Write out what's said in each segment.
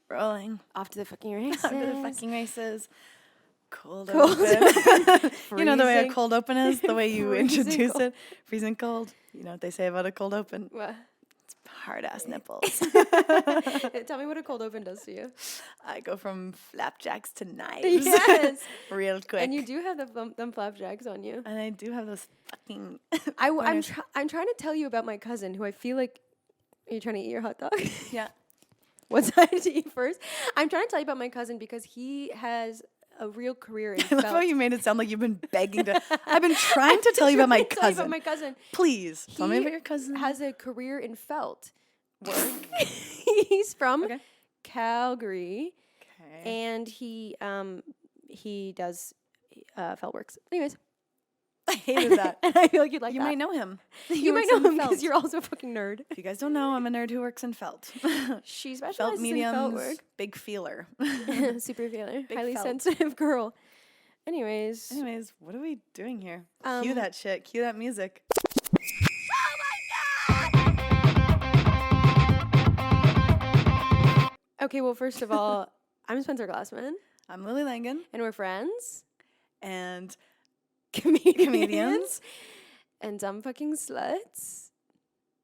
Rolling. Off to the fucking races. Off to the fucking races. Cold Cold open. You know the way a Freezing. cold open is? The way you Freezing introduce cold. it? Freezing cold. You know what they say about a cold open? What? Hard-ass nipples. Tell me what a cold open does to you. I go from flapjacks to knives. Yes. Real quick. And you do have them flapjacks on you. And I do have those fucking... I'm pointers. I'm trying to tell you about my cousin who I feel like... Are you trying to eat your hot dog? Yeah. What side to eat first? I'm trying to tell you about my cousin because he has a real career in I love how felt. you made it sound like you've been begging to... I've been trying to tell you about my Tell you cousin. about my cousin. Please, tell me He about your cousin. Has a career in felt work. He's from Okay. Calgary, Okay. and he does felt works. Anyways, I hated that. and I feel like you'd like You that. might know him. You might know him because you're also a fucking nerd. If you guys don't know, I'm a nerd who works in felt. She Felt specializes in felt mediums, work. big feeler. Super feeler, Big highly felt. sensitive girl. Anyways, Anyways, what are we doing here? Um, Cue that shit. Cue that music. okay. Well, first of all, I'm Spencer Glassman, I'm Lily Langan, and we're friends, and comedians, and dumb fucking sluts,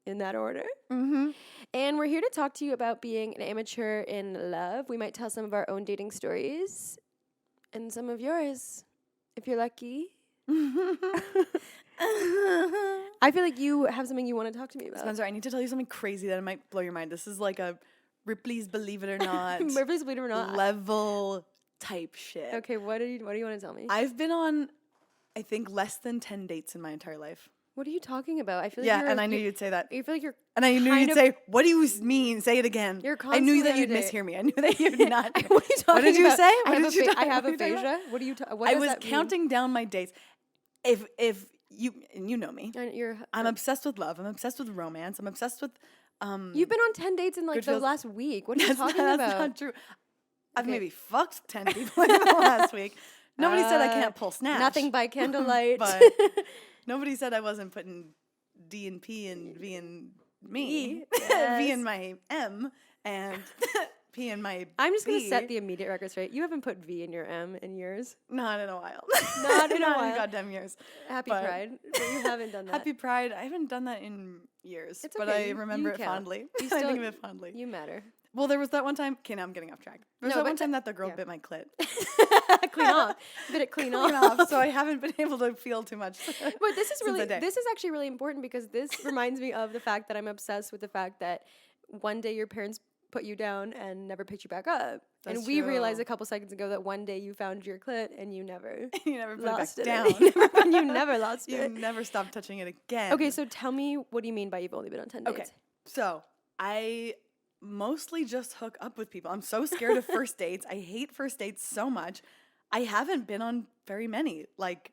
in that order. mm-hmm. And we're here to talk to you about being an amateur in love. We might tell some of our own dating stories and some of yours, if you're lucky. I feel like you have something you want to talk to me about. Spencer, I need to tell you something crazy that might blow your mind. This is like a Ripley's Believe It or Not Please believe it or not. level type shit. Okay, what do you want to tell me? I've been on, I think, less than 10 dates in my entire life. What are you talking about? I feel like Yeah, you're, and I knew you'd say that. I feel like you're And I knew kind you'd of- say, what do you mean? Say it again. You're I knew constantly that on a you'd date. mishear me. I knew that you'd not. what are you talking What did you about? say? I What have, did you I talk- have what are you talking aphasia. What do you? What I does was that mean? counting down my dates. If you, and you know me, And you're, I'm obsessed with love. I'm obsessed with romance. I'm obsessed with, you've been on 10 dates in like Good the feels- last week. What are you that's talking not, about? That's not true. I've Okay. maybe fucked 10 people in the last week. Nobody said I can't pull snatch. Nothing by candlelight. But nobody said I wasn't putting D and P and V and me. E, V yes. in my M and P in my I'm just going B. to set the immediate record straight. You haven't put V in your M in years. Not in a while. Not in a Not while. in goddamn years. Happy But- Pride. But you haven't done that. Happy Pride. I haven't done that in years, It's but okay. I You remember it count. fondly. You I still- think of it fondly. You matter. Well, there was that one time. Okay, now I'm getting off track. There was No, that one but time that the girl yeah. bit my clit. Clean off. Bit it clean, Clean off. off. So I haven't been able to feel too much. But this is since really the day. this is actually really important because this reminds me of the fact that I'm obsessed with the fact that one day your parents put you down and never picked you back up. That's and we realized true. a couple seconds ago that one day you found your clit and you never You never put lost it it. back down. You never lost You it. never stopped touching it again. Okay, so tell me, what do you mean by you've only been on 10 dates? Okay. So I mostly just hook up with people. I'm so scared of first dates. I hate first dates so much. I haven't been on very many, like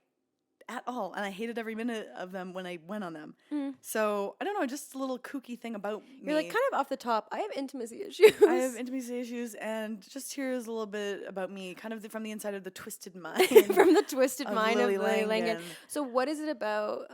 at all. And I hated every minute of them when I went on them. So I don't know, just a little kooky thing about me. You're like kind of off the top. I have intimacy issues. I have intimacy issues, and just here's a little bit about me, kind of from the inside of the twisted mind. from the twisted Of mind Lily of Lily Langan. Langan. So what is it about?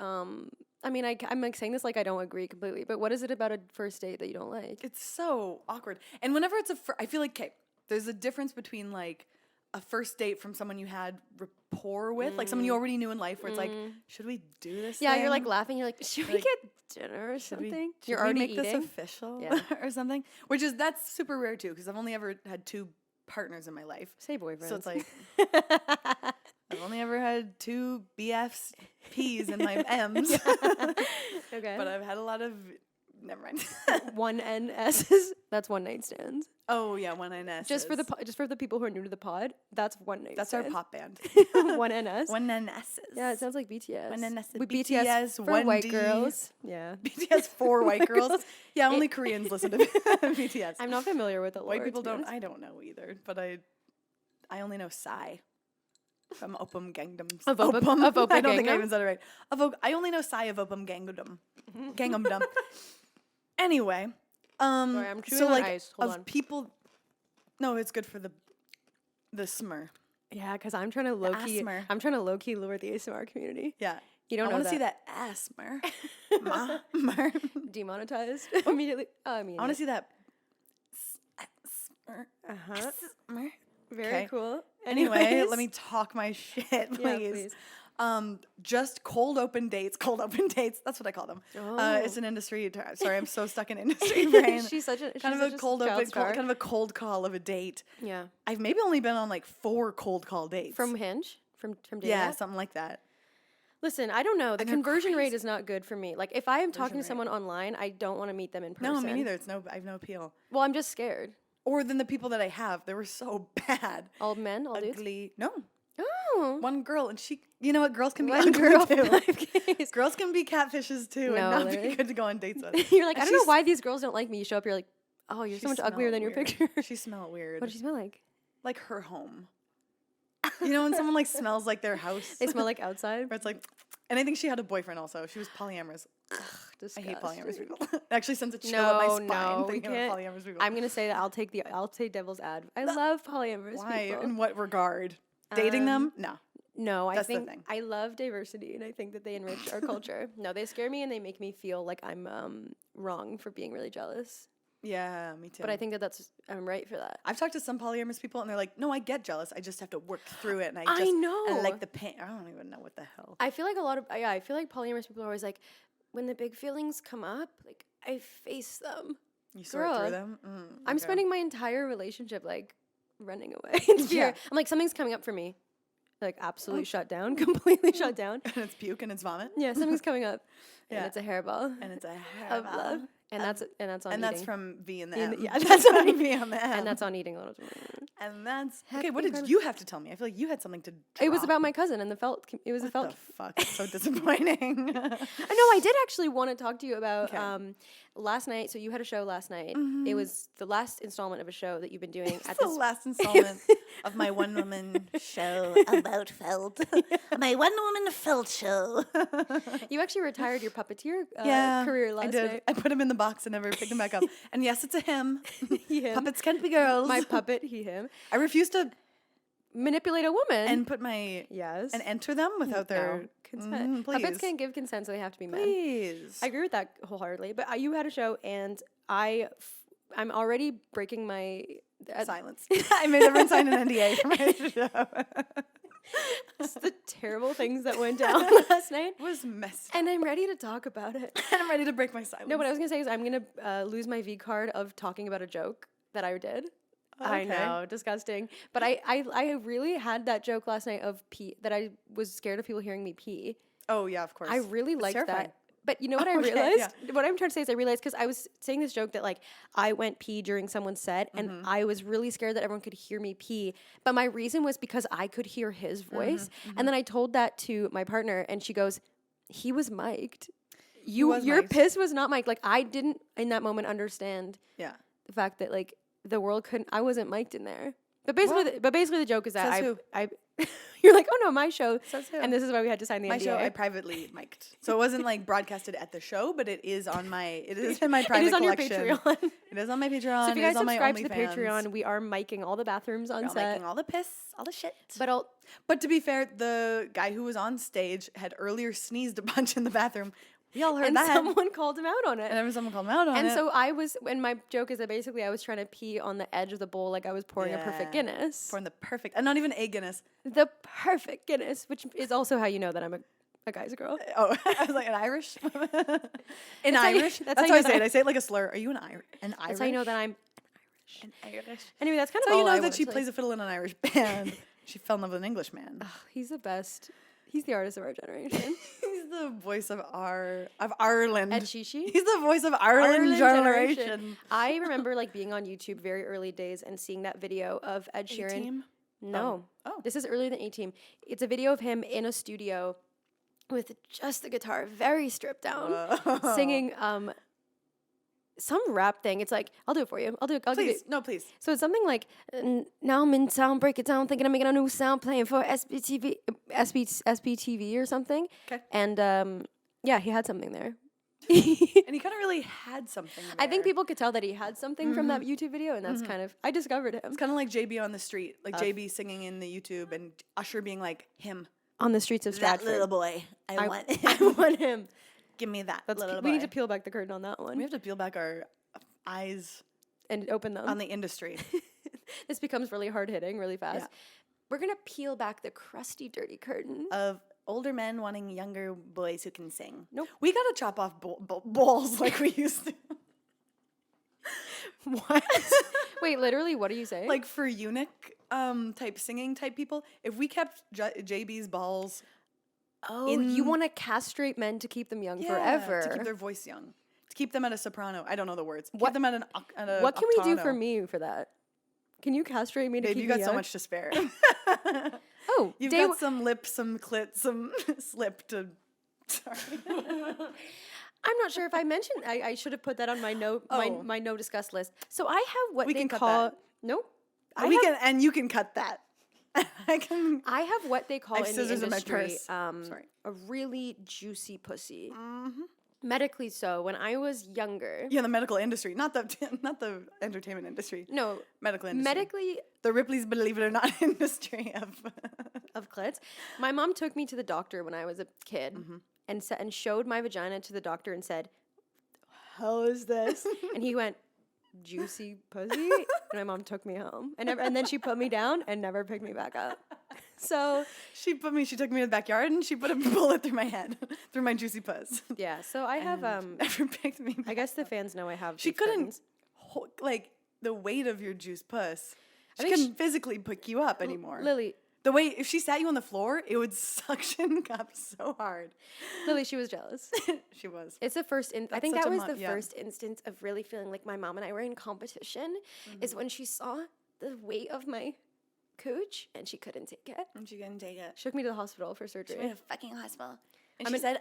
I mean, I'm like saying this like I don't agree completely, but what is it about a first date that you don't like? It's so awkward. And whenever it's I feel like, okay, there's a difference between like a first date from someone you had rapport with, like someone you already knew in life, where it's like, should we do this? Yeah, you're thing? like laughing. You're like, should we Like, get dinner or Should we- something? should You're we already make eating. this official Yeah. or something? That's super rare too, because I've only ever had 2 partners in my life. Say boyfriend. So it's like I've only ever had 2 BFs, P's, and my M's. okay. But I've had a lot of. Never mind. One NS's. That's one night stands. Oh yeah, one NS. Just for the people who are new to the pod, that's one night. That's our stands. pop band. One NS. One NS. Yeah, it sounds like BTS. One NS. With BTS, BTS for 1D. white girls. Yeah. BTS for white girls. Yeah, only Koreans listen to BTS. I'm not familiar with the White lore, people to be don't. honest. I don't know either, but I only know Psy from Opum Gangnam. Of Opum- of Opum I don't think I Gangnam? even said it right. I only know Psy of Opum Gangnam. Gangnam. Anyway, Sorry, I'm chewing so on like ice. Hold of on. people. No, it's good for the smur. Yeah, because I'm trying to low key. asthma. I'm trying to low key lure the ASMR community. Yeah. You don't I know want to see that. that asthma. Mer. Demonetized immediately. Oh, I mean, I want to see that. Uh-huh. Very Very cool. Anyway, Anyways. let me talk my shit, please. Yeah, please. Just cold open dates. That's what I call them. It's Oh. an industry term. Sorry, I'm so stuck in industry brain. She's such a kind of a cold call of a date. Yeah. I've maybe only been on like 4 cold call dates. From Hinge? From dating yeah, app? something like that. Listen, I don't know. The And they're conversion rate crazy. is not good for me. Like, if I am talking to rate. someone online, I don't want to meet them in person. No, me neither. I have no appeal. Well, I'm just scared. Or than the people that I have, they were so bad. All men, all dudes. Ugly. No, Oh. one girl, and she. You know what? Girls can be One ugly girl, too. 5 Ks. Girls can be catfishes too, No, and not literally. be good to go on dates with. You're like, And I don't know she's- why these girls don't like me. You show up, you're like, oh, you're she so much uglier smelled than your weird. picture. She smelled weird. What does she smell like? Like her home. You know when someone like smells like their house? They smell like outside. Where it's like, and I think she had a boyfriend also. She was polyamorous. I hate polyamorous people. It actually sends a chill up my spine No, we thinking can't. about polyamorous people. I'm gonna say that I'll take devil's ad. I love polyamorous Why? people. In what regard? Dating them? No. No, I That's the think thing. I love diversity, and I think that they enrich our culture. No, they scare me, and they make me feel like I'm wrong for being really jealous. Yeah, me too. But I think I'm right for that. I've talked to some polyamorous people, and they're like, "No, I get jealous. I just have to work through it." And I I know. like the pain. I don't even know what the hell. I feel like I feel like polyamorous people are always like, when the big feelings come up, like I face them. You sort Girl, through them. I'm okay. spending my entire relationship like running away in fear. Yeah. I'm like, something's coming up for me. Like absolutely shut down, completely shut down. and it's puke and it's vomit. Yeah, something's coming up. Yeah. And it's a hairball And it's a of love. And that's on and eating. that's from V and the In M. the- yeah, that's on V and the M. and that's on eating a little. And that's Happy okay. What did birthday. you have to tell me? I feel like you had something to. It was drop. about my cousin and the felt. It was a What felt. the fuck? That's so disappointing. I know. I did actually want to talk to you about Okay. last night. So you had a show last night. It was the last installment of a show that you've been doing at the this. last installment of my one-woman show about felt. My one-woman felt show. You actually retired your puppeteer Yeah, career last I did. night. I put him in the box and never picked him back up. And yes, it's a him. Him. Puppets can't be girls. My puppet, him. I refuse to Manipulate a woman. and put my yes. and enter them without their No. Consent. Please, Puppets can't give consent, so they have to be men. please. I agree with that wholeheartedly. But you had a show, and I'm already breaking my Silence. I made everyone sign an NDA for my show. just the terrible things that went down last night, It was messed up. and I'm ready to talk about it. And I'm ready to break my silence. No, what I was gonna say is I'm gonna lose my V card of talking about a joke that I did. I Okay. know, disgusting. But I really had that joke last night of pee, that I was scared of people hearing me pee. Oh yeah, of course. I really It's liked terrifying. that. But you know what I Okay, realized? What I'm trying to say is I realized because I was saying this joke that like I went pee during someone's set and Mm-hmm. I was really scared that everyone could hear me pee. But my reason was because I could hear his voice. Mm-hmm, And then I told that to my partner and she goes, he was mic'd. was Your mic'd. piss was not mic'd. Like I didn't in that moment understand Yeah. the fact that like the world couldn't, I wasn't mic'd in there. But basically, the joke is that Says I you're like, oh no, my show. Says who? And this is why we had to sign the My NDA. show I privately mic'd. So it wasn't like broadcasted at the show, but it is on my it is in my private it is on collection. your Patreon. It is on my Patreon. So if you it guys is on my subscribe to the OnlyFans. Patreon, we are miking all the bathrooms on We're set. making all the piss, all the shit. But to be fair, the guy who was on stage had earlier sneezed a bunch in the bathroom. We all heard and that. someone called him out on it. and then someone called him out on And it. so and my joke is that basically I was trying to pee on the edge of the bowl like I was pouring a perfect Yeah. Guinness. Pouring the perfect, and not even a Guinness. The perfect Guinness, which is also how you know that I'm a guy's girl. Oh, I was like an Irish. In That's how you- Irish. that's That's how how I you say know it. I say it like a slur. Are you an Irish? That's how you know that I'm An Irish. Anyway, that's kind of So all you know I that wanted she to, plays a fiddle in an Irish band. She fell in love with an English man. He's the best. He's the artist of our generation. He's the voice of Ireland. Ed Sheehy? He's the voice of Ireland generation. I remember like being on YouTube very early days and seeing that video of Ed Sheeran. A-Team? No. Oh. This is earlier than A-Team. It's a video of him in a studio with just the guitar, very stripped down, Whoa. singing some rap thing. It's like, I'll do it for you. I'll give Please, it. no, please. So it's something like, now I'm in town, break it down, thinking I'm making a new sound, playing for SBTV or something. 'Kay. And yeah, he had something there. And he kind of really had something. I think there. people could tell that he had something from that YouTube video, and that's kind of, I discovered him. It's kind of like JB on the street, like JB singing in the YouTube, and Usher being like him. On the streets of That Stratford. little boy, I want him. I want him. Give me that Let's little boy. we need to peel back the curtain on that one We have to peel back our eyes and open them. on the industry. this becomes really hard hitting really fast. Yeah. We're going to peel back the crusty, dirty curtain. Of older men wanting younger boys who can sing. Nope. We gotta chop off balls like we used to. What? Wait, literally, what are you saying? Like for eunuch type singing type people, if we kept JB's balls, you want to castrate men to keep them young forever. to keep their voice young, to keep them at a soprano. I don't know the words. What- Keep them at an What can we do octano. for me for that? Can you castrate me to Babe, keep you me got so young? much to spare. Oh, You've day got some lip, some clit, some slip to. Sorry. I'm not sure if I mentioned. I should have put that on my Oh. my no discuss list. So I have what We they can cut call. that. Nope. And you can cut that. I can. I have what they call I have in the scissors in my industry purse. Sorry. a really juicy pussy. Mm-hmm. Medically so. When I was younger, Yeah, the medical industry, not the entertainment industry. no, Medical industry. medically The Ripley's Believe It or Not industry of clits. My mom took me to the doctor when I was a kid and showed my vagina to the doctor and said, "How is this?" And he went, "Juicy pussy." And my mom took me home and then she put me down and never picked me back up. So She took me to the backyard and she put a bullet through my head, through my juicy puzz. yeah, so I have Never picked me back. I guess the fans know I have. She these couldn't, curtains. like, the weight of your juice puss. She think couldn't physically pick you up anymore. Lily, The way, if she sat you on the floor, it would suction up so hard. she was jealous. She was. It's the first. I That's think such that a was the yeah. first instance of really feeling like my mom and I were in competition. Is when she saw the weight of my cooch and she couldn't take it. And she couldn't take it. She took me to the hospital for surgery. She went to a fucking hospital. And she said,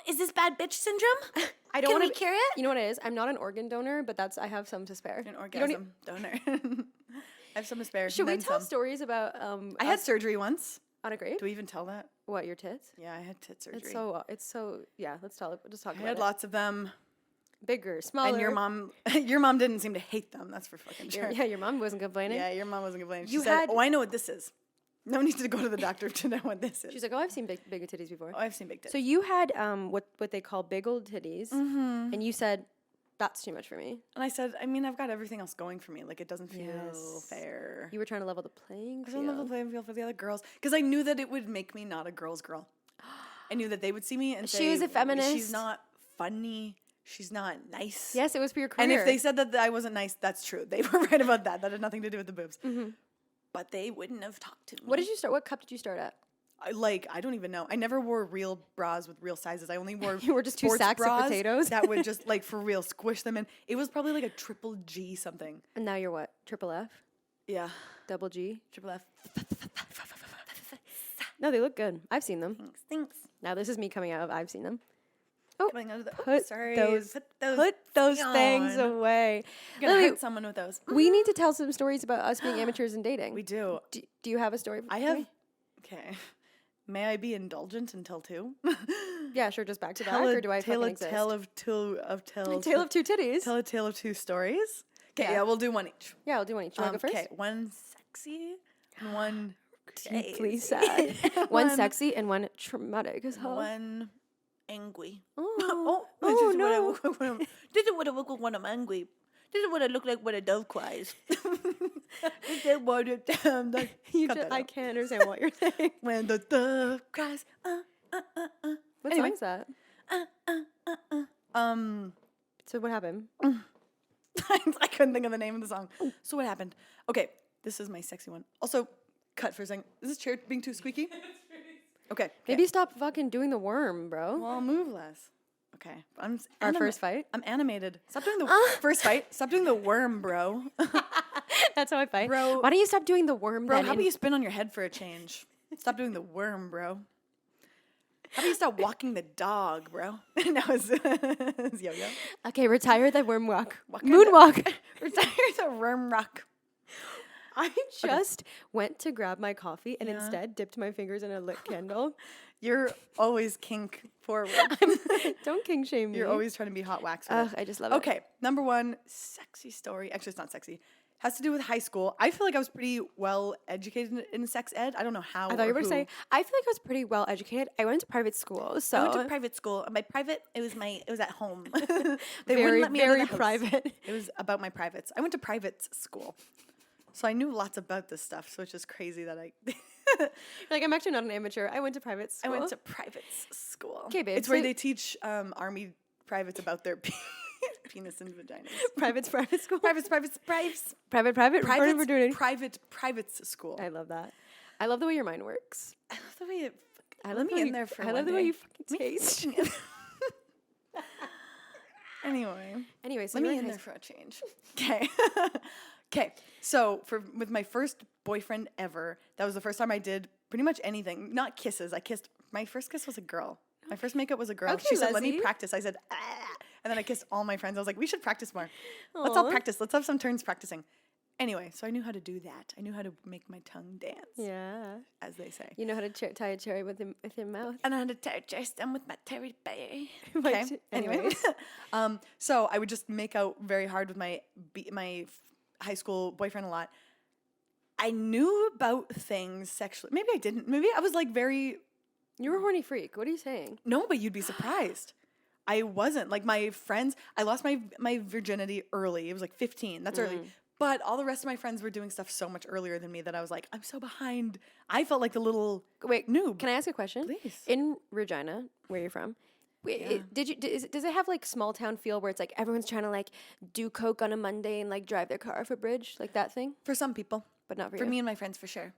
is this bad bitch syndrome? I don't Can want we cure it? You know what it is? I'm not an organ donor, but I have some to spare. An You don't orgasm donor. I have some to spare. Should we and then tell some. stories about I had surgery once. on a grave? Do we even tell that? What, your tits? Yeah, I had tit surgery. It's so yeah. Let's tell it. Just talk I about had it. lots of them. Bigger, smaller. And your mom didn't seem to hate them. That's for fucking sure. Yeah, your mom wasn't complaining. Yeah, your mom wasn't complaining. She You said, had- "Oh, I know what this is. No need to go to the doctor to know what this is." She's like, oh, I've seen bigger titties before. "Oh, I've seen big tits." So you had what they call big old titties, and you said that's too much for me. And I said, I mean, I've got everything else going for me. Like, it doesn't feel Yes. fair. You were trying to level the playing I don't level field. the playing field for the other girls because I knew that it would make me not a girl's girl. I knew that they would see me and say, She was a feminist. She's not funny. She's not nice. Yes, it was for your career. And if they said that I wasn't nice, that's true. They were right about that. That had nothing to do with the boobs. But they wouldn't have talked to me. what did you start? What cup did you start at? I don't even know. I never wore real bras with real sizes. I only wore You were just two sports sacks of bras potatoes? that would just like for real squish them in. It was probably like a triple G something. And now you're what? Triple F, Yeah, double G. triple F. No, they look good. I've seen them. Thanks. Now this is me coming out of I've seen them. Coming out of the, Put sorry. those put those things on. away. You're gonna Lily, hurt someone with those. we need to tell some stories about us being amateurs and dating. We do. Do you have a story? I for have. me? Okay. May I be indulgent until 2? Yeah, sure. Just back to back, or do I tell fucking a exist? tale of two of tales. Tale of two titties. Tell a tale of two stories. Okay, Yeah. yeah, we'll do one each. Yeah, I'll do one each. You want to go first? Okay, one sexy and one Deeply crazy. sad. One sexy and one traumatic as hell. One angry. Oh, this oh is no. This is what I look like when I'm angry. This is what I look like when a dove cries. This is what it, I can't understand what you're saying. when the dove cries. What Anyway. song's that? Um, So what happened? I couldn't think of the name of the song. So what happened? Okay, this is my sexy one. Also, cut for a second. Is this chair being too squeaky? Okay. Maybe stop fucking doing the worm, bro. Well, I'll move less. Okay. Our first fight? I'm animated. Stop doing the first fight. Stop doing the worm, bro. That's how I fight. Bro- Why don't you stop doing the worm Bro, then? how about you spin on your head for a change? Stop doing the worm, bro. How about you stop walking the dog, bro? No, it's yo-yo. Okay, retire the worm walk. Walking Moonwalk. Retire the worm rock. I just went to grab my coffee and instead dipped my fingers in a lit candle. You're always kink forward. Don't king shame me. You're always trying to be hot wax. Ugh, I just love it. Okay, number one, sexy story. Actually, it's not sexy. Has to do with high school. I feel like I was pretty well educated in sex ed. I don't know how. I thought you were or going to who. say, I feel like I was pretty well educated. I went to private school, so I went to private school. By private, it was at home. They very, wouldn't let me out of very the house. private. It was about my privates. I went to private school. So I knew lots about this stuff. So it's just crazy that I Like, I'm actually not an amateur. I went to private school. I went to private school. 'Kay, babe, It's where so- they teach Army privates about their penis and vaginas. private school. Private We're doing it. privates school. I love that. I love the way your mind works. I love the way it. I Let love me the way in you- there for I one love the way day. you fucking taste. Anyway, Anyway, so let you me were in high there for a change. Okay. Okay. So with my first boyfriend ever, that was the first time I did pretty much anything. Not kisses. My first kiss was a girl. My first makeup was a girl. Okay, She said, "Let me Leslie. practice." I said, "Ah." And then I kissed all my friends. I was like, "We should practice more. Let's all Aw. practice. Let's have some turns practicing." Anyway, so I knew how to do that. I knew how to make my tongue dance, Yeah. as they say. You know how to tie a cherry with your mouth. And I had to tie stem with my teddy bear. My Okay. t- Anyway, anyways. so I would just make out very hard with my high school boyfriend a lot. I knew about things sexually. Maybe I didn't. Maybe I was like very You were a horny freak. What are you saying? no, but you'd be surprised. I wasn't. Like my friends, I lost my virginity early. It was like 15. That's early. But all the rest of my friends were doing stuff so much earlier than me that I was like, I'm so behind. I felt like the little Wait, noob. can I ask a question? Please. In Regina, where you're from, does it have like small town feel where it's like everyone's trying to like do coke on a Monday and like drive their car off a bridge, like that thing? For some people. But not for For you. me and my friends, for sure.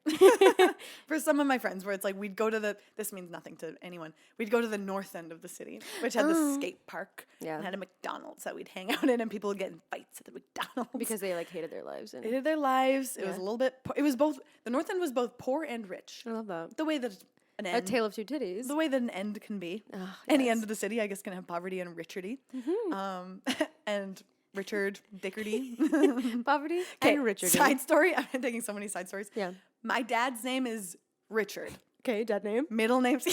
For some of my friends, where it's like we'd go to this means nothing to anyone. We'd go to the north end of the city, which had the skate park Yeah. and had a McDonald's that we'd hang out in, and people would get in fights at the McDonald's. Because they like hated their lives. And they did their lives. It was Yeah. a little bit, it was both, the north end was both poor and rich. I love that. The way that an A end, tale of two titties. the way that an end can be. Ah, Any yes. end of the city, I guess, can have poverty and richardy. And Richard Dickardy. Poverty Okay, and Richard. side story. I'm taking so many side stories. Yeah. My dad's name is Richard. Okay, dad name. Middle name's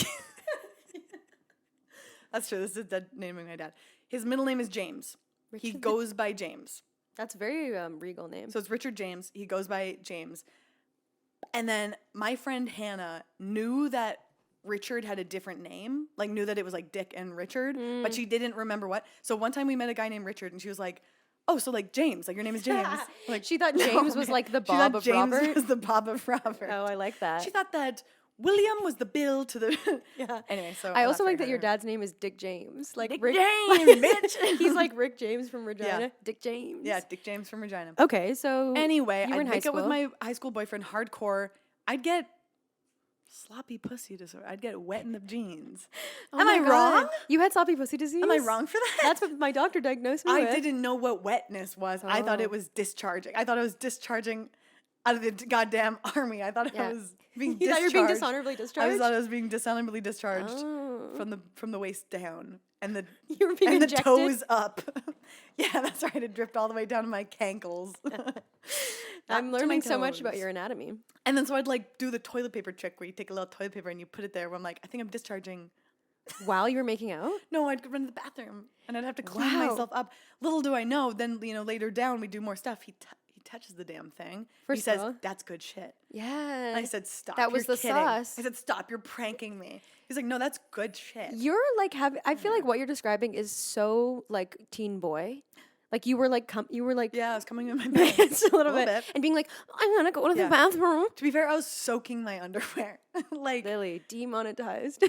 That's true. This is dead naming my dad. His middle name is James. He Richard. goes by James. That's a very regal name. So it's Richard James. He goes by James. And then my friend Hannah knew that Richard had a different name, like knew that it was like Dick and Richard, but she didn't remember what. So one time we met a guy named Richard and she was like, "Oh, so like James, like your name is James." Like She thought no, James was man. like the She thought Bob of James Robert. was the Bob of Robert. Oh, I like that. She thought that William was the Bill to the Yeah. Anyway, so I also that's like that very your hard. dad's name is Dick James. Like Dick Rick James, bitch. He's like Rick James from Regina. Yeah. Dick James. Yeah, Dick James from Regina. Okay, so Anyway, you were I'd in high make out with school. my high school boyfriend hardcore. I'd get sloppy pussy disorder. I'd get wet in the jeans. Oh Am my I God. wrong? You had sloppy pussy disease? Am I wrong for that? That's what my doctor diagnosed me I with. didn't know what wetness was. I thought Oh. it was discharging. I thought I was discharging out of the goddamn army. I thought Yeah. I was being You discharged. thought you were being dishonorably I discharged? thought I was being dishonorably discharged Oh. from the waist down and the You were being and injected? the toes up. Yeah, that's right. It dripped all the way down to my cankles. I'm Not to my learning so much about toes. your anatomy. And then so I'd like do the toilet paper trick where you take a little toilet paper and you put it there. Where I'm like, I think I'm discharging. While you were making out? No, I'd run to the bathroom and I'd have to clean Wow. myself up. Little do I know, then later down we do more stuff. He touches the damn thing. First he of says, all- "That's good shit." Yeah. And I said, "Stop." That was you're the kidding." sauce. I said, "Stop. You're pranking me." He's like, "No, that's good shit." You're like I feel like what you're describing is so like teen boy. Like you were like Yeah, I was coming in my pants it's a little bit. And being like, I'm gonna go to the Yeah. bathroom. To be fair, I was soaking my underwear. Like, Lily, demonetized.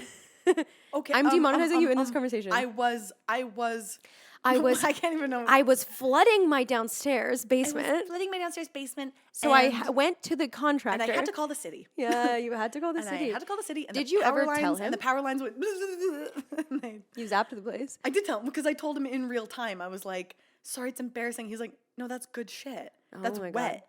okay, I'm demonetizing you in this conversation. I was. I was I can't even know. I was flooding my downstairs basement. flooding my downstairs basement. So I went to the contractor. and I had to call the city. Yeah, you had to call the And city. I had to call the city. And Did the you power ever tell lines- him? And the power lines went. And You zapped the place. I did tell him because I told him in real time. I was like, "Sorry, it's embarrassing." He's like, "No, that's good shit. That's Oh my God.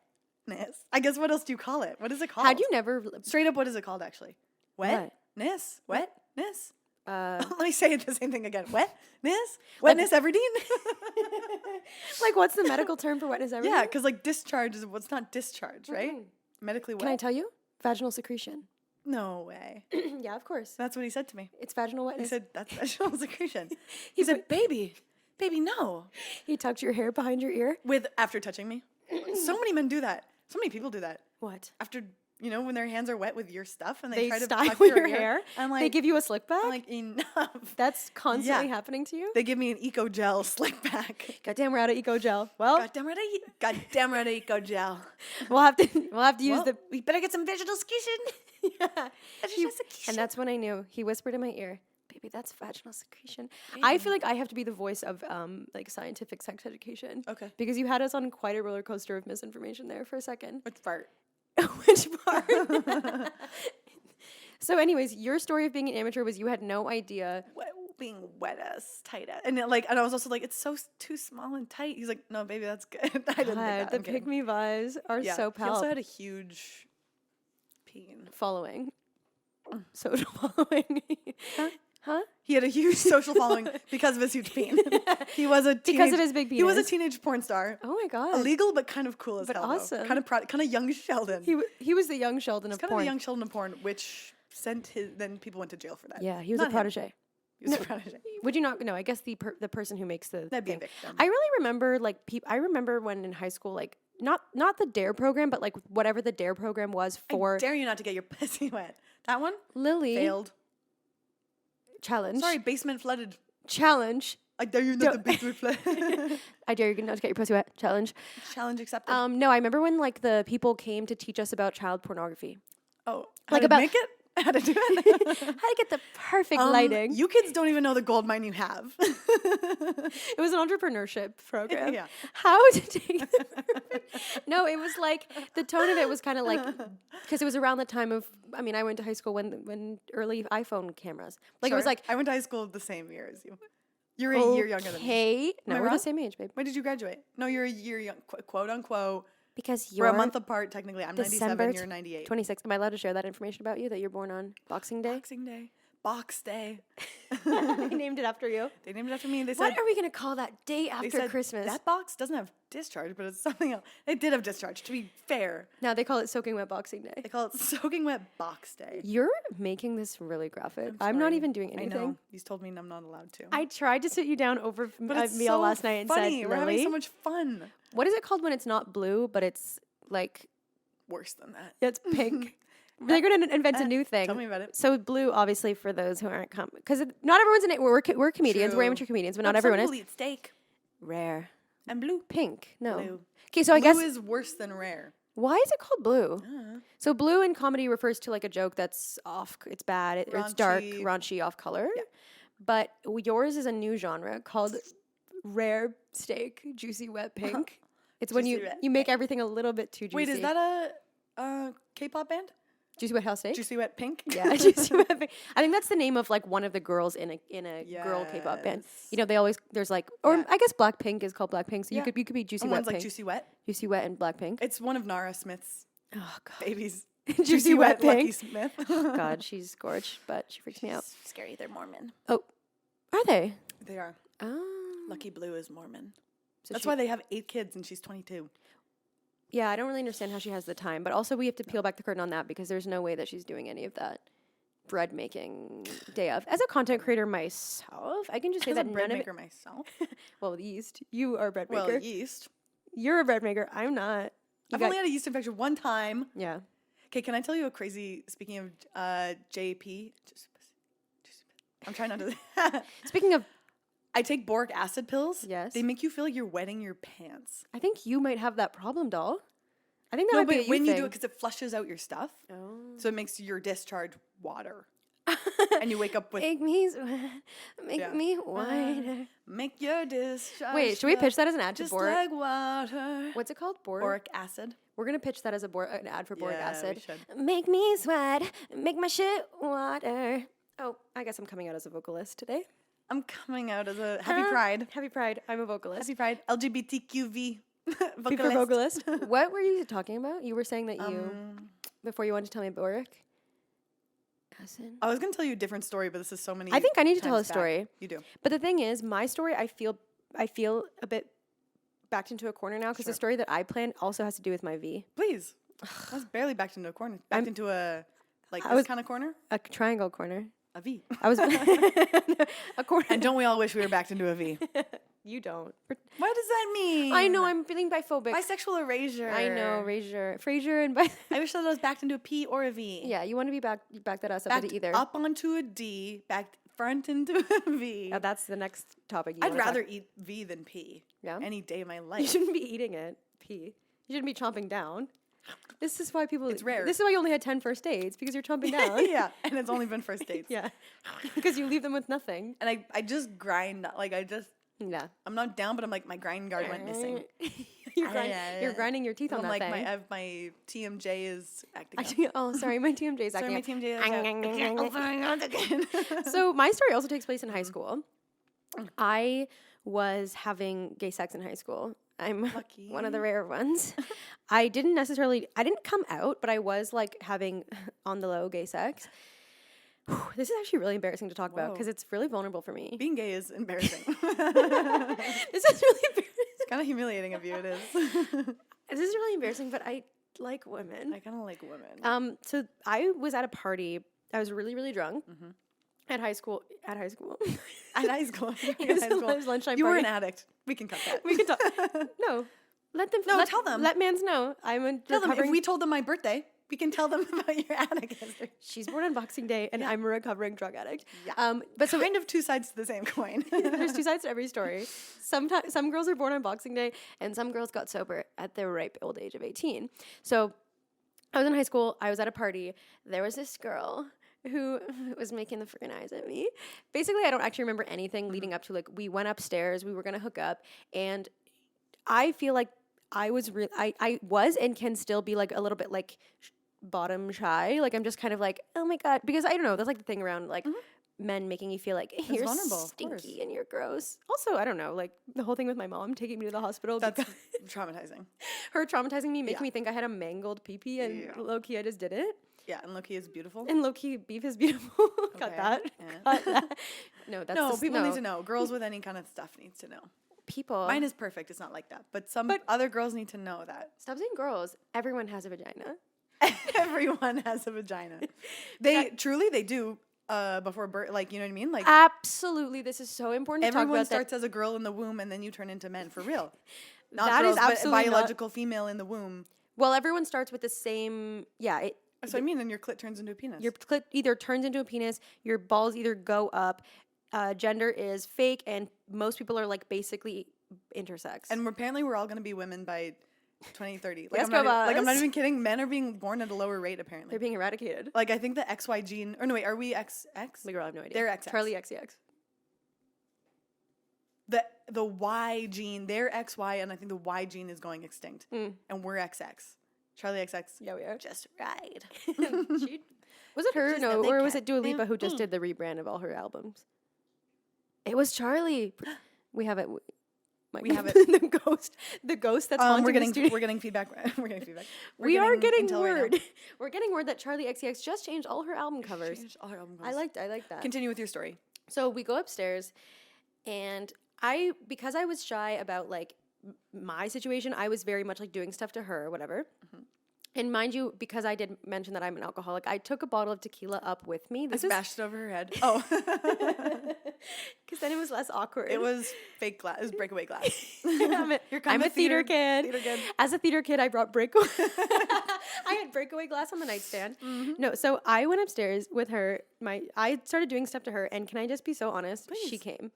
wetness." I guess what else do you call it? What is it called? Had you never Straight up, what is it called actually? Wetness. Wetness. Let me say it the same thing again. Wetness. Wetness Everdeen. like what's the medical term for wetness ever? Yeah, because like discharge is what's not discharge, right? Medically wet. Can I tell you? Vaginal secretion. No way. Yeah, of course. That's what he said to me. It's vaginal He wetness. said that's vaginal secretion. He said, "Baby, no." He tucked your hair behind your ear. With after touching me. So many men do that. So many people do that. What? After You know, when their hands are wet with your stuff and They try to style tuck your hair. I'm like, They give you a slick back. I'm like, enough. That's constantly happening to you. They give me an Eco Gel slick back. Goddamn, we're out of Eco Gel. Well, Goddamn right, Eco Gel. we'll have to use the. We better get some vegetal secretion. Yeah. And that's when I knew. He whispered in my ear, "Baby, that's vaginal secretion." I feel like I have to be the voice of like scientific sex education. Okay. Because you had us on quite a roller coaster of misinformation there for a second. Which part? Which part? So, anyways, your story of being an amateur was you had no idea. Being wet as tight as, and I was also like, it's so too small and tight. He's like, no, baby, that's good. I didn't think that. The I'm kidding. pick me vibes are so He also powerful. had a huge peen. Following. Social following. Huh? He had a huge social following because of his huge peen. He was a Because of his big He was a penis. teenage porn star. Oh my god. Illegal, but kind of cool as But hell. awesome. Kind of proud, kind of young Sheldon. He was the young Sheldon of Kind of porn. the young Sheldon of porn, which then people went to jail for that. Yeah, he was Not a him. protege. He was a protege. Would you not? No, I guess the person who makes the That'd be a thing. victim. I really remember like I remember when in high school, like not the Dare program, but like whatever the Dare program was for I dare you not to get your pussy wet. That one Lily failed. challenge. Sorry, basement flooded. Challenge. I dare you not to basement flooded. I dare you not to get your pussy wet. Challenge. Challenge accepted. No, I remember when like the people came to teach us about child pornography. Oh, like how to about- make it? How to do it? How to get the perfect lighting. You kids don't even know the gold mine you have. It was an entrepreneurship program. Yeah. How to take the perfect. No, it was like the tone of it was kind of like because it was around the time of. I mean, I went to high school when early iPhone cameras. Like it was Sure. like I went to high school the same year as you. You're a year younger than me. Okay, no, Am I we're wrong? the same age, babe. When did you graduate? No, you're a year young, quote unquote. Because We're you're a month apart technically. I'm December 97, you're 98. 26. Am I allowed to share that information about you that you're born on Boxing Day? Boxing Day. Box Day. They named it after you. They named it after me. They What said are we gonna call that day they after said, Christmas? that box doesn't have discharge, but it's something else. It did have discharge, to be fair. Now they call it Soaking Wet Boxing Day. They call it soaking wet box day. You're making this really graphic. I'm not Sorry. even doing I anything. know. You told me I'm not allowed to. I tried to sit you down over but a it's meal so last night and funny. said, We're having Lily, so much fun. what is it called when it's not blue, but it's like, Worse than that. it's pink? They're going to invent a new thing. Tell me about it. So blue, obviously, for those who aren't, because not everyone's in it. We're comedians. We're True. amateur comedians, but not Some everyone people is. eat steak Rare. and blue. Pink. No. Blue. Okay, so I Blue guess, is worse than rare. why is it called blue? Uh, So blue in comedy refers to like a joke that's off, it's bad, it's dark, Raunchy. raunchy, off color. But yours is a new genre called rare steak, juicy wet pink. It's when Juicy you wet you make everything a little bit too juicy. Wait, is that a K-pop band? Juicy Wet House Steak? Juicy Wet Pink? Yeah, Juicy Wet Pink. I think that's the name of like one of the girls in a girl K-pop band. Yes. You know, they always there's like, or Yeah. I guess Blackpink is called Blackpink. So Yeah. you could be Juicy And Wet one's like Pink. Juicy Wet. Juicy Wet and Blackpink. It's one of Nara Smith's Oh god, babies. Juicy Wet Lucky Pink. Smith. God, she's gorge, but she freaks me out. Scary. They're Mormon. Oh, are they? They are. Oh, Lucky Blue is Mormon. so That's she- why they have 8 kids and she's 22. Yeah, I don't really understand how she has the time, but also we have to peel back the curtain on that because there's no way that she's doing any of that bread making day of. As a content creator myself, I can just say As that a bread none of maker myself. it. Well, yeast. You are a bread maker. Well, yeast. You're a bread maker. I'm not. You I've got- only had a yeast infection one time. yeah. Okay, can I tell you a crazy, speaking of JP? I'm trying not to. Speaking of, I take boric acid pills. Yes. They make you feel like you're wetting your pants. I think you might have that problem, doll. I think that No, might be a but when you do thing. it, because it flushes out your stuff. Oh. So it makes your discharge water. And you wake up with, Make me sweat. Make Yeah. me whiter. make your discharge. Wait, should we pitch that as an ad to just boric? like water. What's it called? Boric acid. We're gonna pitch that as an ad for boric Yeah, we acid. should. Make me sweat, make my shit water. Oh, I guess I'm coming out as a vocalist today. I'm coming out as a happy Huh? pride. Happy Pride. I'm a vocalist. Happy pride. LGBTQV Super vocalist. vocalist. What were you talking about? You were saying that you before you wanted to tell me boric acid. I was going to tell you a different story, but this is so many. I think I need to tell a times back. story. You do. But the thing is, my story, I feel a bit backed into a corner now because the Sure. story that I planned also has to do with my V. Please. I was barely backed into a corner. Backed into a, like, I this was- kind of corner. A triangle corner. A V. I was according. And don't we all wish we were backed into a V? You don't. What does that mean? I know. I'm feeling biphobic. Bisexual erasure. I know. Frasier, and I wish that I was backed into a P or a V. Yeah, you want to be back that us up Backed into either. up onto a D, backed front into a V. That's the next topic. I'd rather eat V than P. Yeah? Any day of my You life. shouldn't be eating it. P. You shouldn't be chomping down. This is why people. It's rare. This is why you only had 10 first dates, because you're chomping down. Yeah, and it's only been first dates. Yeah. Because you leave them with nothing. And I just grind, like Yeah. I'm not down, but I'm like, my grind guard went missing. You're grinding your teeth on I'm that like, thing. my TMJ is acting up. Actually, oh, sorry, my TMJ is Sorry, acting my up. TMJ is acting. So my story also takes place in high school. I was having gay sex in high school. I'm Lucky. one of the rare ones. I didn't come out, but I was like having on the low gay sex. This is actually really embarrassing to talk about because it's really vulnerable for me. Being gay is embarrassing. This is really embarrassing. It's kind of humiliating of you, it is. This is really embarrassing, but I like women. I kind of like women. So I was at a party. I was really, really drunk at high school. At high school. At high school. It was lunchtime You were party. an addict. We can cut that. We can talk. No. Let them. No, tell them. Let mans know. I'm a Tell them, recovering. if we told them my birthday, we can tell them about your addict history. She's born on Boxing Day, and I'm a recovering drug addict. Yeah. But so kind of two sides to the same coin. there's two sides to every story. Sometimes some girls are born on Boxing Day, and some girls got sober at the ripe old age of 18. So I was in high school. I was at a party. There was this girl who was making the freaking eyes at me. Basically, I don't actually remember anything leading up to, like, we went upstairs. We were gonna hook up, and I feel like I was and can still be like a little bit like bottom shy. Like I'm just kind of like, oh my God, because I don't know. That's like the thing around like men making you feel like you're vulnerable, of stinky course. and you're gross. Also, I don't know, like the whole thing with my mom taking me to the hospital. That's because traumatizing. her traumatizing me, making Yeah. me think I had a mangled pee-pee, and Yeah. low key I just did it. Yeah, and Loki is beautiful. And low key beef is beautiful. Cut Okay, that. yeah. Cut that. No, that's No, just, people need to know. Girls with any kind of stuff needs to know. People. Mine is perfect. It's not like that. But other girls need to know that. Stop saying girls. Everyone has a vagina. Everyone has a vagina. They do before birth. Like, you know what I mean? Like Absolutely. This is so important to talk everyone about. starts as a girl in the womb, and then you turn into men for real. Not That is girls, but absolutely not- biological female in the womb. Well, everyone starts with the same. Yeah, That's what I mean. And your clit turns into a penis. your clit either turns into a penis, your balls either go up. Gender is fake, and most people are like basically intersex. And apparently, we're all going to be women by 2030. Like, Yes, I'm not, go like, I'm not us. even kidding. Men are being born at a lower rate, apparently. they're being eradicated. Like, I think the XY gene. Or no, wait, are we XX? My girl, I have no idea. They're XX. Charlie XCX. The Y gene, they're XY, and I think the Y gene is going extinct. And we're XX. Charlie XX. Yeah, we are. Just right. Was it her? She's No, the or big was cat. it Dua Lipa who just did the rebrand of all her albums? It was Charlie. We have it. We have it. The ghost that's haunting we're the getting studio. we're getting feedback. We're getting feedback. We are getting intel right now. word. We're getting word that Charlie XCX just changed all her album covers. Changed all her album I covers. like that. Continue with your story. So we go upstairs, and because I was shy about like my situation, I was very much like doing stuff to her or whatever. And mind you, because I did mention that I'm an alcoholic, I took a bottle of tequila up with me. I smashed it over her head. Oh. Because then it was less awkward. It was fake glass. It was breakaway glass. I'm a theater kid. Theater kid. As a theater kid, I brought breakaway. I had breakaway glass on the nightstand. No, so I went upstairs with her. I started doing stuff to her, and can I just be so honest? Please. She came.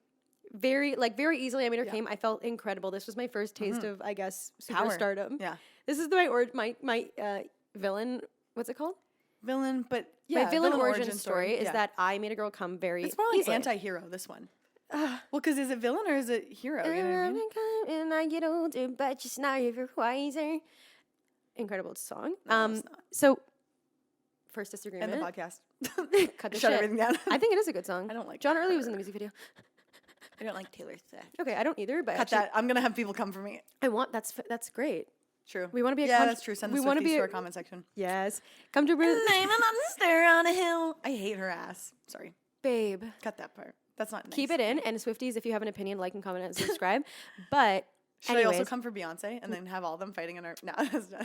Very easily. I made her came. I felt incredible. This was my first taste of, I guess, Power. superstardom. Yeah. This is my villain. What's it called? Villain, but yeah, my villain origin story is yeah. that I made a girl come very. It's more like easily. anti-hero, this one. Well, because is it villain or is it hero? You know what I mean? And I get older, but just not even wiser. Incredible song. No, it's not. So first disagreement. End the podcast. Cut the Shut shit. everything down. I think it is a good song. I don't like John Early her. was in the music video. I don't like Taylor Swift. Okay, I don't either, but Cut actually, that. I'm going to have people come for me. I want that's great. True. We want to be a Yeah, con- that's true. Send the we wanna Swifties be to a- our comment section. Yes, come to Brazil, I'm a monster on a hill. I hate her ass. Sorry. babe. Cut that part. That's not nice. Keep it in, and Swifties, if you have an opinion, like and comment and subscribe. But Should I also Anyways. come for Beyonce and then have all of them fighting in our? No,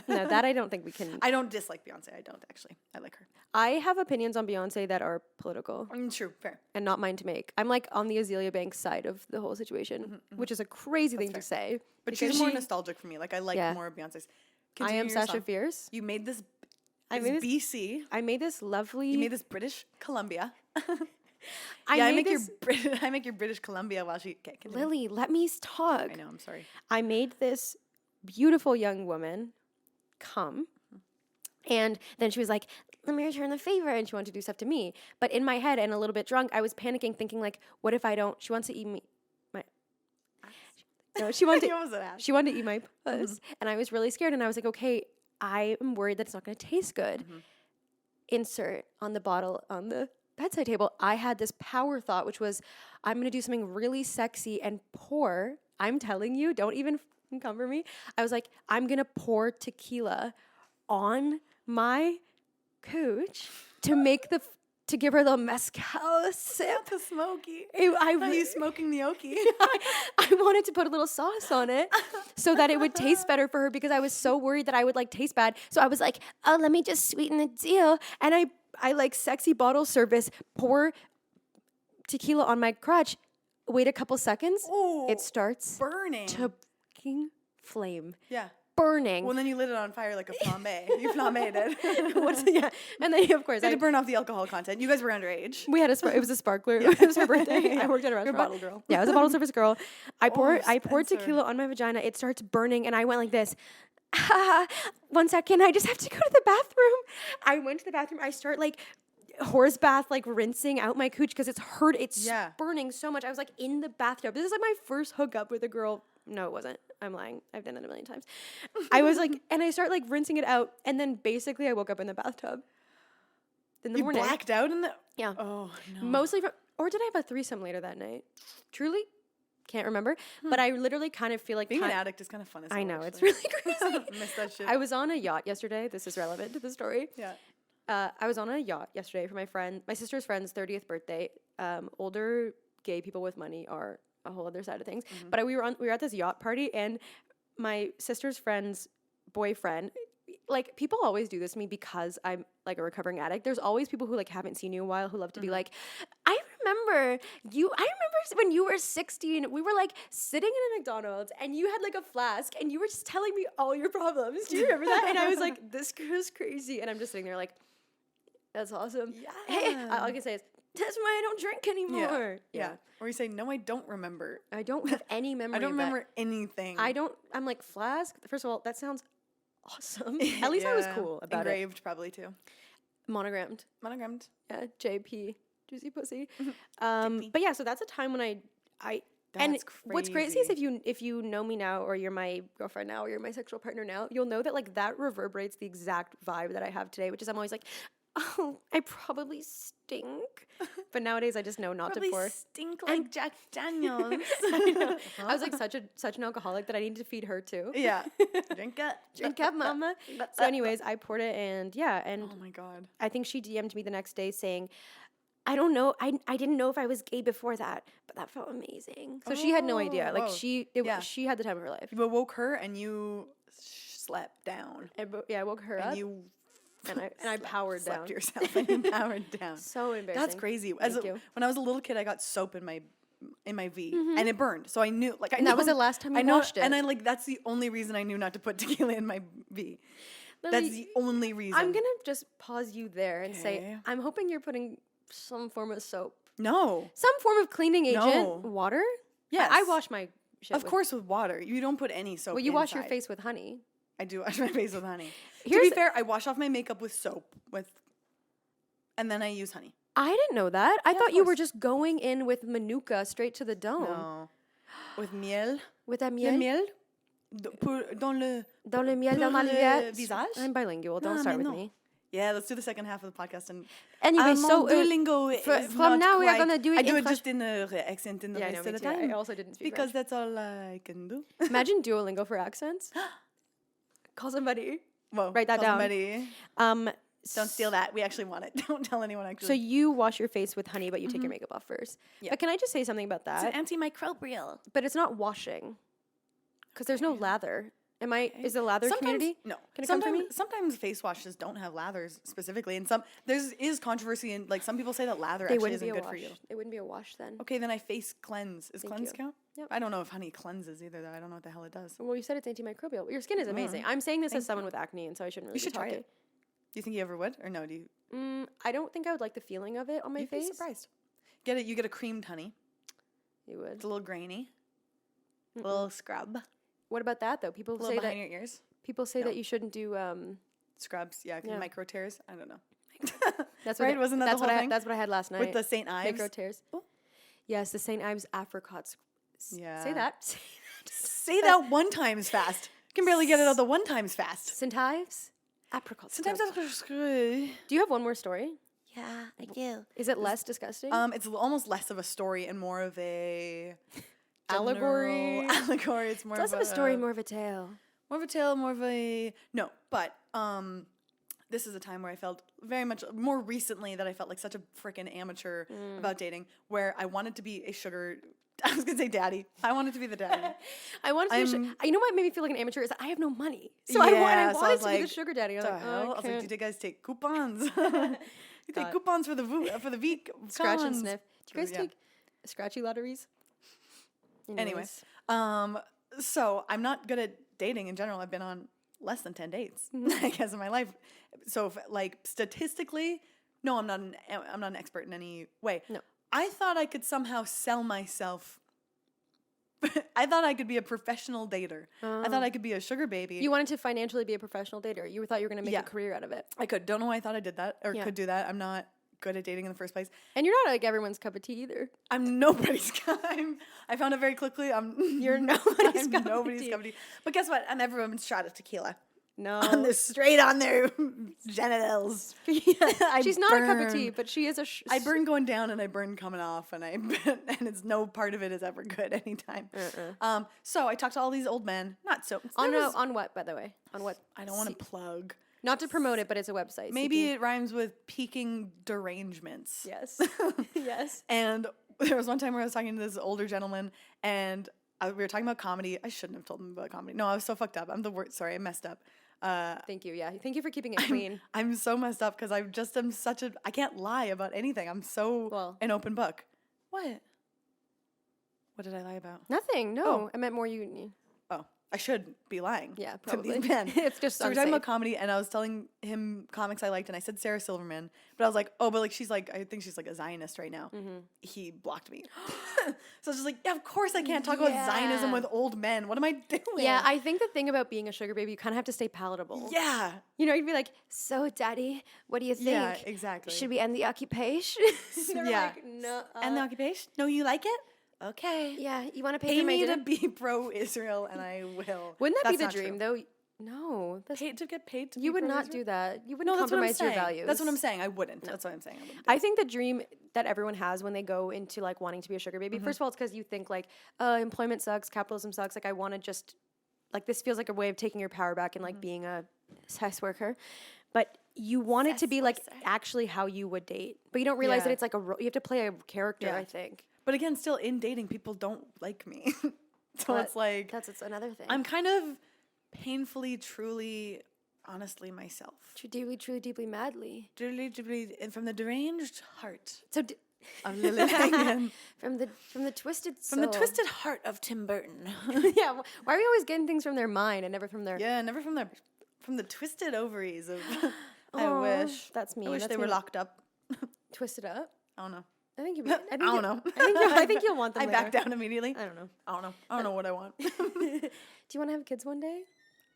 No, that I don't think we can. I don't dislike Beyonce. I don't actually. I like her. I have opinions on Beyonce that are political True, fair. and not mine to make. I'm like on the Azealia Banks side of the whole situation, which is a crazy thing to say. But because she's more nostalgic for me. Like I like more of Beyonce's. I Continue am your Sasha song. Fierce. You made this. I It's made this, BC. I made this lovely. You made this British Columbia. I make this, I make your British Columbia while she. Okay, continue. Lily, let me talk. I know. I'm sorry. I made this beautiful young woman come. And then she was like, let me return the favor. And she wanted to do stuff to me. But in my head and a little bit drunk, I was panicking, thinking like, what if I don't? She wants to eat me. No, she wanted she wanted to eat my puss. And I was really scared. And I was like, okay, I am worried that it's not going to taste good. Insert on the bottle on the bedside table. I had this power thought, which was, I'm going to do something really sexy and pour. I'm telling you, don't even come for me. I was like, I'm going to pour tequila on my cooch to make to give her the mezcal sip. The smoky. Are you smoking the okie? I wanted to put a little sauce on it so that it would taste better for her because I was so worried that I would like taste bad. So I was like, oh, let me just sweeten the deal. And I like sexy bottle service, pour tequila on my crotch, wait a couple seconds. Ooh, it starts burning to fucking flame. Yeah. Burning. Well, then you lit it on fire like a flambe. You flambéed it. Yeah. And then, of course, I had to burn off the alcohol content. You guys were underage. We had it was a sparkler. It was her birthday. I worked at a You're a restaurant. bottle girl. Yeah, I was a bottle service girl. I poured Spencer. tequila on my vagina. It starts burning, and I went like this. 1 second, I just have to go to the bathroom. I went to the bathroom. I start like horse bath, like rinsing out my cooch because it's hurt. It's burning so much. I was like in the bathtub. This is like my first hookup with a girl. No, it wasn't. I'm lying. I've done it a million times. I was like, and I start like rinsing it out, and then basically I woke up in the bathtub. In the morning. Blacked out in the. Yeah. Oh no. Mostly from, or did I have a threesome later that night? Truly, can't remember. But I literally kind of feel like being an addict is kind of fun. I know, it's actually. really crazy. Miss that shit. I was on a yacht yesterday. This is relevant to the story. Yeah. I was on a yacht yesterday for my sister's friend's 30th birthday. Older gay people with money are a whole other side of things. But we were at this yacht party, and my sister's friend's boyfriend, like, people always do this to me because I'm like a recovering addict. There's always people who like haven't seen you in a while who love to be like, I remember when you were 16, we were like sitting in a McDonald's and you had like a flask and you were just telling me all your problems. Do you remember that? And I was like, this girl's crazy. And I'm just sitting there like, that's awesome. Yeah. Hey, all I can say is, that's why I don't drink anymore. Yeah. Or you say, no, I don't remember. I don't have any memory. I don't of that. remember anything. I'm like, flask? First of all, that sounds awesome. At least I was cool about Engraved probably too. Monogrammed. Monogrammed. Yeah, JP. Juicy pussy. But yeah, so that's a time when I and what's crazy is if you know me now, or you're my girlfriend now, or you're my sexual partner now, you'll know that like that reverberates the exact vibe that I have today, which is I'm always like, oh, I probably stink. But nowadays I just know not to pour. Stink like Jack Daniels. I know. I was like such an alcoholic that I needed to feed her too. Yeah. Drink up, mama. So anyways, I poured it, and oh my God. I think she DM'd me the next day saying, I don't know. I didn't know if I was gay before that, but that felt amazing. So she had no idea. Like she had the time of her life. You woke her and you slept down. I woke her up. And I powered down. Slept yourself and you powered down. So embarrassing. That's crazy. When I was a little kid, I got soap in my V and it burned. So I knew, like, that was the last time you washed it. And that's the only reason I knew not to put tequila in my V. That's the only reason. I'm gonna just pause you there and say, I'm hoping you're putting some form of soap. No. Some form of cleaning agent. No. Water? Yes. I wash my shit. Of course with water. You don't put any soap. Well, you wash your face with honey. I do wash my face with honey. To be fair, I wash off my makeup with soap and then I use honey. I didn't know that. I thought you were just going in with manuka straight to the dome. No. With miel. With that miel? Le miel. Dans le miel dans ma liette. Visage? I'm bilingual. Don't start with me. Yeah, let's do the second half of the podcast. And anyway, so Duolingo from now we are gonna do it. I do it just in the accent in the rest of the time. I also didn't speak because that's all I can do. Imagine Duolingo for accents. Call somebody. Whoa, write that down. Somebody. Don't steal that. We actually want it. Don't tell anyone. Actually. So you wash your face with honey, but you take your makeup off first. Yeah. But can I just say something about that? It's an antimicrobial. But it's not washing. Because there's no lather. Is the lather community? No. Can it come from me? Sometimes face washes don't have lathers specifically, and is controversy, and like some people say that lather They actually wouldn't isn't be a good wash. for you. It wouldn't be a wash then. Okay, then I face cleanse. Is cleanse you. count? Yep. I don't know if honey cleanses either, though. I don't know what the hell it does. Well, you said it's antimicrobial. Your skin is amazing. I'm saying this as someone with acne, and so I shouldn't really You should be try talking. it. Do you think you ever would, or no? Do you? I don't think I would like the feeling of it on my You'd face. be surprised. Get it? You get a creamed honey. You would. It's a little grainy. A little scrub. What about that though? People A little say behind that your ears. people say that you shouldn't do. Scrubs, yeah, Yeah. micro tears. I don't know. That's right? Wasn't that the whole thing? That's what I had last night. With the St. Ives? micro tears. Oh. Yes, the St. Ives apricot. Yeah. Say that. Say that one times fast. You can barely get it out the one times fast. St. Ives apricot. Sometimes that's good. Do you have one more story? Yeah, I do. Is it less disgusting? It's almost less of a story and more of a Allegory. Allegory. It's more Less of a story, more of a tale. more of a tale, more of a no. But this is a time where I felt very much more recently that I felt like such a freaking amateur about dating, where I wanted to be a sugar. I was gonna say daddy. I wanted to be the daddy. I wanted to. You know what made me feel like an amateur is that I have no money, so Yeah, I so I wanted was to be the like, sugar daddy. I was The like, hell? oh, I was like, do you guys take coupons? You take God. coupons for the week. scratch and cons. sniff. Do you guys Yeah. take scratchy lotteries? Anyway, so I'm not good at dating in general. I've been on less than 10 dates, I guess, in my life. So, if, like, statistically, no, I'm not an expert in any way. No. I thought I could somehow sell myself. I thought I could be a professional dater. I thought I could be a sugar baby. You wanted to financially be a professional dater. You thought you were going to make Yeah. a career out of it. I could. Don't know why I thought I did that or Yeah. could do that. I'm not good at dating in the first place. And you're not like everyone's cup of tea either. I'm nobody's I found it very quickly. You're nobody's I'm cup of nobody's tea. cup of tea. But guess what? I'm everyone's shot of tequila. No. Straight on their genitals. I She's not a cup of burn. tea, but she is a. I burn going down and I burn coming off, and and it's no part of it is ever good anytime. So I talked to all these old men. Not so. On what, by the way? On what? I don't want to plug. Not to promote it, but it's a website. Maybe it rhymes with peaking derangements. Yes. Yes. And there was one time where I was talking to this older gentleman, and we were talking about comedy. I shouldn't have told him about comedy. No, I was so fucked up. I'm the worst. Sorry, I messed up. Thank you. Yeah. Thank you for keeping it clean. I'm so messed up because I just am such a. I can't lie about anything. I'm so an open book. What? What did I lie about? Nothing. No. I meant more you. Oh, I should be lying. Yeah, to probably. these men. It's just so we're talking about unsafe. comedy, and I was telling him comics I liked, and I said Sarah Silverman, but I was like, oh, but like she's like, I think she's like a Zionist right now. He blocked me. So I was just like, yeah, of course I can't talk about Zionism with old men. What am I doing? Yeah, I think the thing about being a sugar baby, you kind of have to stay palatable. Yeah. You know, you'd be like, so daddy, what do you think? Yeah, exactly. Should we end the occupation? They're Yeah. like, no. And the occupation? No, you like it? Okay. Yeah, you want to pay Pay for my me dinner? to be pro-Israel, and I will. Wouldn't that That's be the not dream, true. though? No. That's, Paid to get paid to you be would not pro-Israel? do that. You wouldn't No, that's what I'm compromise your saying. values. That's what I'm saying. I wouldn't. That's what I'm saying. I wouldn't. I think the dream that everyone has when they go into like wanting to be a sugar baby, first of all, it's because you think like, employment sucks, capitalism sucks. Like I want to just, like this feels like a way of taking your power back and like being a sex worker. But you want it to be like actually how you would date. But you don't realize that it's like you have to play a character, Yeah. I think. But again, still in dating, people don't like me. So But it's like, That's another thing. I'm kind of painfully, truly, honestly myself. Deeply, truly, deeply, madly. And from the deranged heart So of Lily Langan. from the twisted soul. From the twisted heart of Tim Burton. Yeah. Why are we always getting things from their mind and never from their? Yeah, never from the twisted ovaries of. I Aw, wish. That's me. I wish That's they were me. locked up. Twisted up. I don't know. I think you. I don't know. I think you'll want them. I later. back down immediately. I don't know. I don't know what I want. Do you want to have kids one day?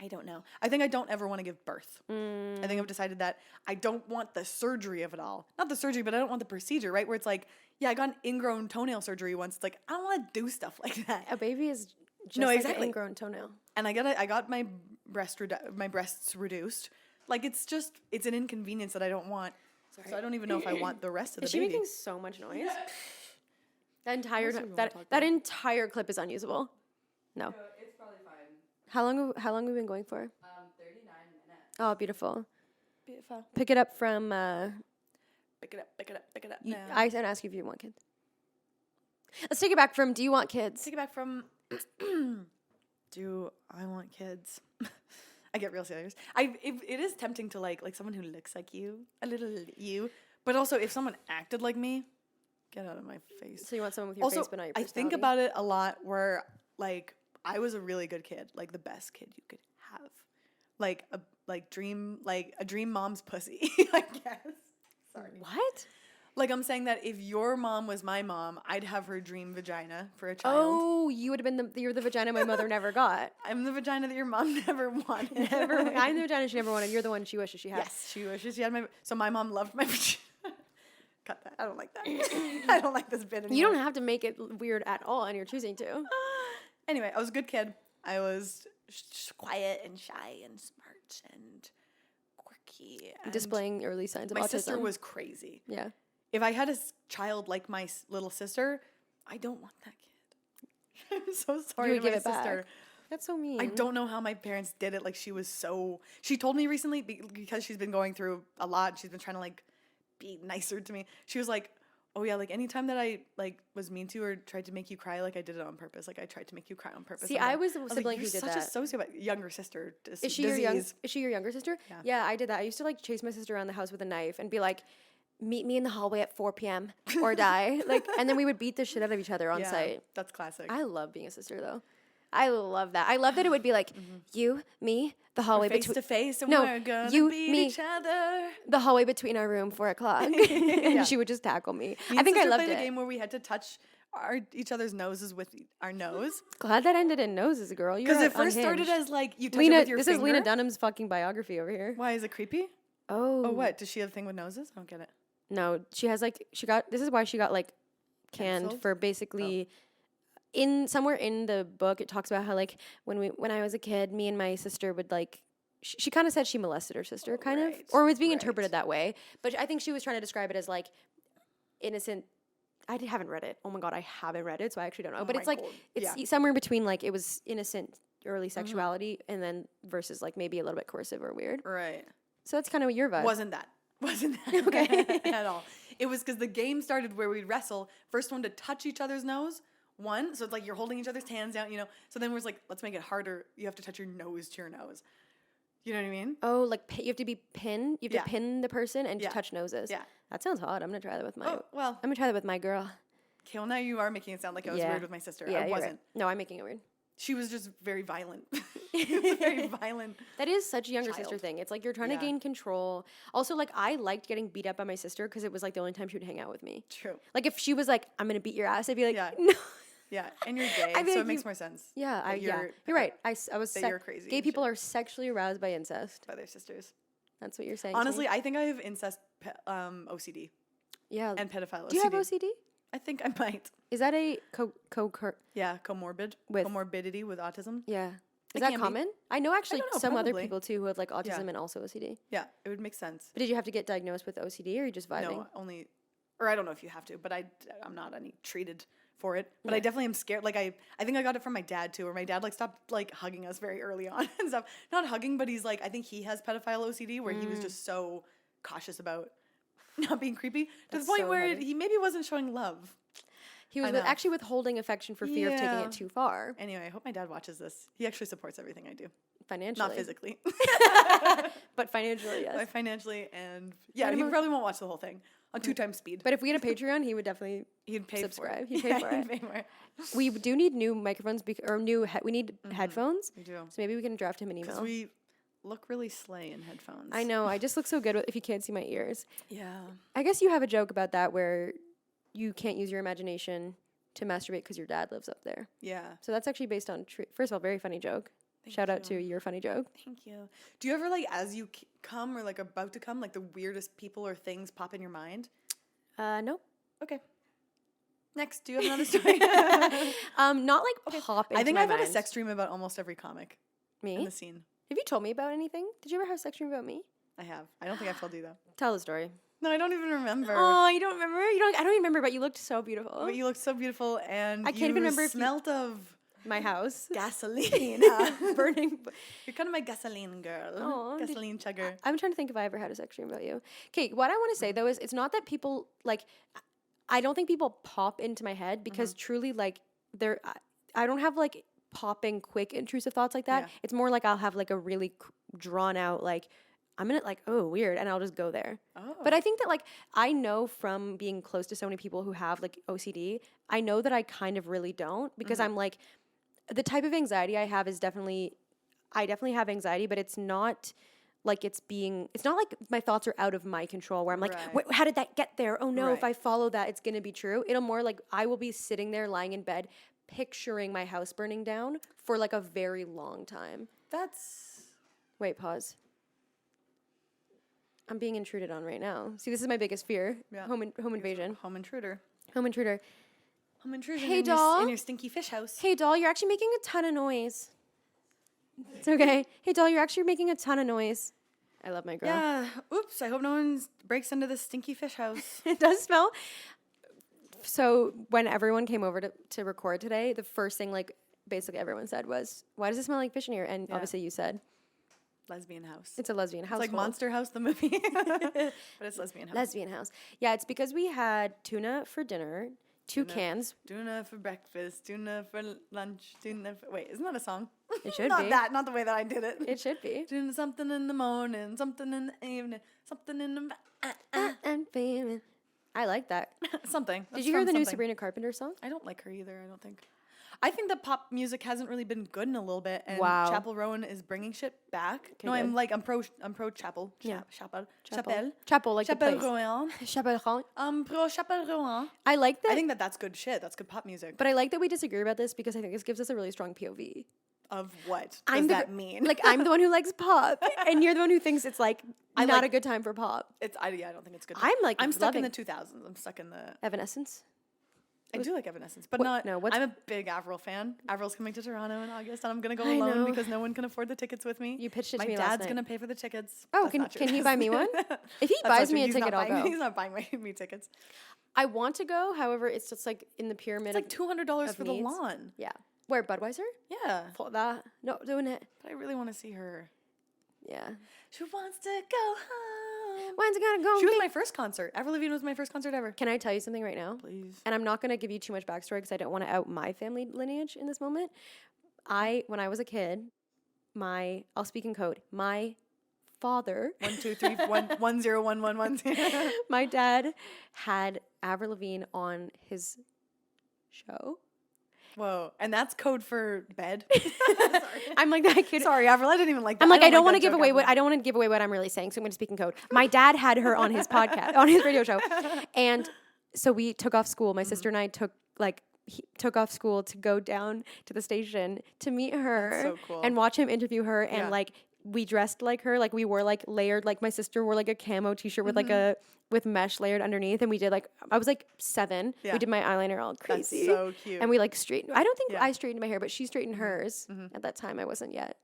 I don't know. I think I don't ever want to give birth. I think I've decided that I don't want the surgery of it all. Not the surgery, but I don't want the procedure, right? Where it's like, yeah, I got an ingrown toenail surgery once. It's like, I don't want to do stuff like that. A baby is just No, like exactly. an ingrown toenail. And I got my breasts reduced. Like it's an inconvenience that I don't want. Sorry. So I don't even know if I want the rest of the Is she baby. making so much noise? That entire Most people that talk that entire clip is unusable. No. It's probably fine. How long have we been going for? 39 minutes. Oh, beautiful. Beautiful. Pick it up from. Pick it up. I can ask you if you want kids. Let's take it back from. Do you want kids? Take it back from do I want kids? I get real serious. It is tempting to like someone who looks like you, a little you, but also if someone acted like me, get out of my face. So you want someone with your Also, face, but not your I personality? think about it a lot where like I was a really good kid, like the best kid you could have, like a dream mom's pussy, I guess. Sorry. What? Like I'm saying that if your mom was my mom, I'd have her dream vagina for a child. Oh, you would have been you're the vagina my mother never got. I'm the vagina that your mom never wanted. Never. I'm the vagina she never wanted. You're the one she wishes she had. Yes, she wishes she had my. So my mom loved my vagina. Cut that. I don't like that. I don't like this bit anymore. You don't have to make it weird at all, and you're choosing to. Anyway, I was a good kid. I was quiet and shy and smart and quirky. And Displaying early signs of my autism. sister was crazy. Yeah. If I had a child like my little sister, I don't want that kid. I'm so sorry You would to give my it back. sister. That's so mean. I don't know how my parents did it. Like she told me recently because she's been going through a lot. She's been trying to like be nicer to me. She was like, "Oh yeah, like anytime that I like was mean to you or tried to make you cry, like I did it on purpose. Like I tried to make you cry on purpose." See, I'm I like- was the like, sibling "You're who did such that. a sociopath." Younger sister. Is she your younger sister? Yeah. Yeah, I did that. I used to like chase my sister around the house with a knife and be like, "Meet me in the hallway at 4 p.m. or die." Like, and then we would beat the shit out of each other on Yeah, site. that's classic. I love being a sister though. I love that. I love that it would be like you, me, the hallway Face between to face, and No, we're gonna you, beat me. each other. the hallway between our room, 4 o'clock. Yeah. And she would just tackle me. Me I and think I sister loved played it. a game where we had to touch each other's noses with our nose. Glad that ended in noses, girl. Because it first started as like you touch it Lena. with your This finger. is Lena Dunham's fucking biography over here. Why is it creepy? Oh, Oh, what? Does she have a thing with noses? I don't get it. No, she has like this is why she got like canned Canceled? for basically in somewhere in the book it talks about how like when I was a kid, me and my sister would like she kind of said she molested her sister kind of Right, or it was being right. interpreted that way, but I think she was trying to describe it as like innocent. Haven't read it. Oh my god, I haven't read it, so I actually don't know. Oh But my it's like God, it's yeah. somewhere between like it was innocent early sexuality and then versus like maybe a little bit coercive or weird. Right. So that's kind of your vibe. Wasn't that okay at all. It was because the game started where we'd wrestle. First one to touch each other's nose. One, so it's like you're holding each other's hands out, you know. So then it was like, let's make it harder. You have to touch your nose to your nose. You know what I mean? Oh, like you have to be pinned. You have Yeah. to pin the person and Yeah. touch noses. Yeah. That sounds hot. I'm gonna try that with my. Oh, well. I'm gonna try that with my girl. Okay, well now you are making it sound like I was Yeah. weird with my sister. Yeah, I you're wasn't. right. No, I'm making it weird. She was just very violent. She was very violent. That is such a younger sister Child. thing. It's like you're trying Yeah. to gain control. Also, like I liked getting beat up by my sister because it was like the only time she would hang out with me. True. Like if she was like, "I'm gonna beat your ass," I'd be like, Yeah. "No." Yeah, and you're gay, I feel so like it makes you- more sense. Yeah, that you're right. I was. that you're crazy Gay and people shit. are sexually aroused by incest. By their sisters. That's what you're saying. to me? Honestly, I think I have incest OCD yeah. and pedophile OCD. Do you have OCD? I think I might. Is that a Yeah, comorbidity with autism. Yeah. It Is that can be. common? I know actually don't know, some other probably. people too who have like autism Yeah. and also OCD. Yeah, it would make sense. But did you have to get diagnosed with OCD or are you just vibing? No, only, or I don't know if you have to, but I'm not any treated for it. But I Yeah. definitely am scared. Like I think I got it from my dad too, where my dad like stopped like hugging us very early on and stuff. Not hugging, but he's like, I think he has pedophile OCD, where he was just so cautious about not being creepy to That's the point so where heavy. he maybe wasn't showing love. He was I know. actually withholding affection for fear of taking Yeah. it too far Anyway, I hope my dad watches this. He actually supports everything I do, financially. not physically, But financially, yes. but financially, and yeah, But he emo- probably won't watch the whole thing on 2x speed. But if we had a Patreon, he would definitely. He'd pay subscribe. for it. He'd pay for it. He'd pay for it. We do need new microphones or new. We need headphones. We do. So maybe we can draft him an Because email. we look really slay in headphones. I know. I just look so good if you can't see my ears. Yeah. I guess you have a joke about that where you can't use your imagination to masturbate because your dad lives up there. Yeah. So that's actually based on first of all, very funny joke. Thank Shout out you. to your funny joke. Thank you. Do you ever like as you come or like about to come, like the weirdest people or things pop in your mind? No. Okay. Next, do you have another story? Not like pop into I think my I've had a mind. sex dream about almost every comic in Me? the scene. Have you told me about anything? Did you ever have a sex dream about me? I have. I don't think I've told you though. Tell the story. No, I don't even remember. Oh, you don't remember? You don't. I don't even remember. But you looked so beautiful. But you look so beautiful, and I can't even remember if you- smelt of My house gasoline. burning. You're kind of my gasoline girl. Aw, did- gasoline chugger. I'm trying to think if I ever had a sex dream about you. Okay, what I want to say though is it's not that people like. I don't think people pop into my head because truly like I don't have like popping, quick, intrusive thoughts like that. Yeah. It's more like I'll have like a really drawn out, like, I'm gonna like, oh, weird, and I'll just go there. Oh. But I think that like I know from being close to so many people who have like OCD, I know that I kind of really don't because I'm like, the type of anxiety I have is I definitely have anxiety, but it's not like it's not like my thoughts are out of my control where I'm like, Right. how did that get there? Oh no, if Right. I follow that, it's gonna be true. It'll more like I will be sitting there lying in bed picturing my house burning down for like a very long time. That's Wait, pause. I'm being intruded on right now. See, this is my biggest fear. Yeah. Home invasion. home intruder. Home intruder. Home intrusion Hey, in doll. in your stinky fish house. Hey, doll, you're actually making a ton of noise. It's okay. Hey, doll, you're actually making a ton of noise. I love my girl. Yeah. Oops. I hope no one breaks into this stinky fish house. It does smell. So when everyone came over to record today, the first thing like basically everyone said was, "Why does it smell like fish in here?" And obviously you said Lesbian house. it's a lesbian house. It's like Monster House, the movie, but it's lesbian house. Lesbian house. Yeah, it's because we had tuna for dinner, two cans. Tuna for breakfast, tuna for lunch, tuna for... Wait, isn't that a song? It should not be. that, not the way that I did it. It should be. Tuna something in the morning, something in the evening, something in the... And feeling. I like that. something. Did That's you hear from the new something. Sabrina Carpenter song? I don't like her either, I don't think. I think that pop music hasn't really been good in a little bit, and Wow. Chapel Rowan is bringing shit back. Okay, No, I'm good. like I'm pro Chapel. Yeah. Chapel. Chapel, like Chapel the place. Rowan. Chapel Rowan. Pro Chapel Rowan. I like that. I think that that's good shit. That's good pop music. But I like that we disagree about this because I think this gives us a really strong POV. Of what does I'm that mean? Like I'm the one who likes pop, and you're the one who thinks it's like I not like- a good time for pop. I don't think it's good. I'm, like, I'm stuck in loving- the 2000s. I'm stuck in the. Evanescence. I do like Evanescence, but What- not. no, what's- I'm a big Avril fan. Avril's coming to Toronto in August, and I'm gonna go I alone know. because no one can afford the tickets with me. You pitched it My to me last dad's night. gonna pay for the tickets. Oh, That's not true. can he buy me one? If he That's not buys true. me a He's ticket, not I'll buying- go. He's not buying me tickets. I want to go. However, it's just like in the pyramid. It's like $200 of for needs. the lawn. Yeah. Where Budweiser? Yeah, For that. No, doing it. but I really want to see her. Yeah. She wants to go home. When's it gonna go? She was me? my first concert. Avril Lavigne was my first concert ever. Can I tell you something right now? Please. And I'm not going to give you too much backstory because I don't want to out my family lineage in this moment. When I was a kid, I'll speak in code. My father, 1, 2, 3, 1, 0, 1, 1, 1, 0. my dad had Avril Lavigne on his show. Whoa, and that's code for bed. I'm like that kid. Sorry, Avril, I didn't even like that. I'm like, I don't want to that give joke, away Avril. I don't want to give away what I'm really saying, so I'm going to speak in code. My dad had her on his podcast, on his radio show, and so we took off school. My sister and I took off school to go down to the station to meet her That's so cool. and watch him interview her, and Yeah. like we dressed like her, like we wore like layered, like my sister wore like a camo t-shirt with like Mm-hmm. with mesh layered underneath, and we did like I was like 7. Yeah. We did my eyeliner all That's crazy. so cute. And we like straightened. I don't think Yeah. I straightened my hair, but she straightened hers. At that time, I wasn't yet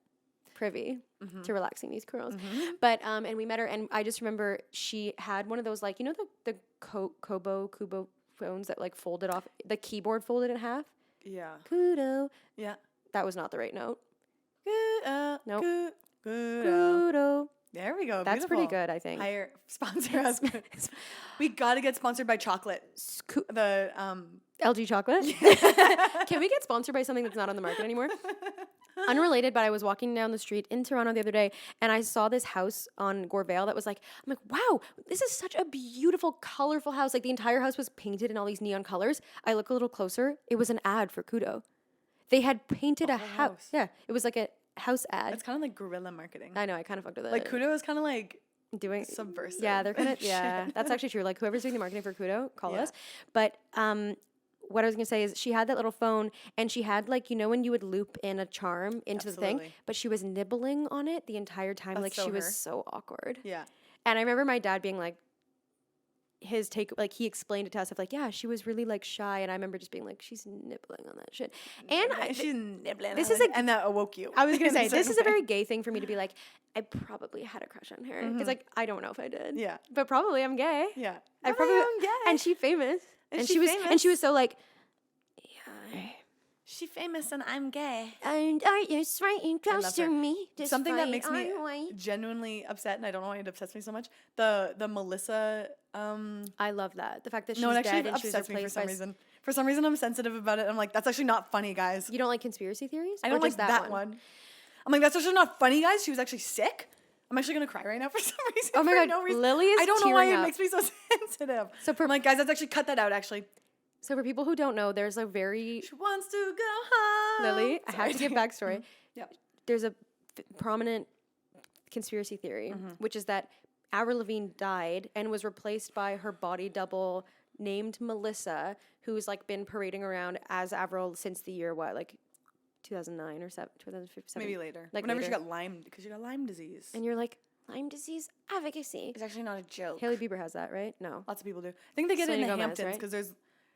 privy to relaxing these curls. But and we met her, and I just remember she had one of those like the Kubo phones that like folded off, the keyboard folded in half. Yeah. Kudo. Yeah. That was not the right note. Nope. Good. Kudo. There we go. That's pretty Beautiful. good, I think. Hire sponsor us. We got to get sponsored by chocolate. The LG chocolate. Can we get sponsored by something that's not on the market anymore? Unrelated, but I was walking down the street in Toronto the other day, and I saw this house on Gorevale that was like, I'm like, wow, this is such a beautiful, colorful house. Like the entire house was painted in all these neon colors. I look a little closer. It was an ad for Kudo. They had painted a whole house. house. Yeah, it was like a house ad. it's kind of like guerrilla marketing. I know. I kind of fucked with it. Like Kudo is kind of like doing subversive. Yeah, they're kind of yeah. That's actually true. Like whoever's doing the marketing for Kudo, call us. But what I was gonna say is she had that little phone, and she had like when you would loop in a charm into the thing, Absolutely. but she was nibbling on it the entire time. That's like so she was her. so awkward. Yeah. And I remember my dad being like, his take, like he explained it to us of like, yeah, she was really like shy, and I remember just being like, she's nibbling on that shit. And She's nibbling. this on is it, a- and that awoke you. I was gonna in a say this certain is a way. very gay thing for me to be like, I probably had a crush on her. It's like I don't know if I did. Yeah. But probably I'm gay. Yeah. I But probably am gay. and she famous. And she she was famous? so like, yeah. She famous and I'm gay. And are you sweating close love to her. me? Something that makes me despite our genuinely upset, and I don't know why it upsets me so much. The Melissa. I love that. The fact that she's No, it dead actually and she was upsets me for replaced some by reason For some reason, I'm sensitive about it. I'm like, that's actually not funny, guys. You don't like conspiracy theories? I Or don't like just that one. I'm like, that's actually not funny, guys. She was actually sick. I'm actually gonna cry right now for some reason. Oh my for God, no reason. Lily is I don't know why tearing it up. makes me so sensitive. So I'm like, guys, let's actually cut that out. Actually, So for people who don't know, there's a very she wants to go home. Lily. I have to give backstory. Yep. There's a prominent conspiracy theory, which is that Avril Lavigne died and was replaced by her body double named Melissa, who's like been parading around as Avril since the year 2009 or 2007. Maybe later. Like Whenever she later. got Lyme, because she got Lyme disease. And you're like, Lyme disease advocacy. It's actually not a joke. Haley Bieber has that, right? No. Lots of people do. I think they get it in Selena the Gomez, Hamptons right? because there's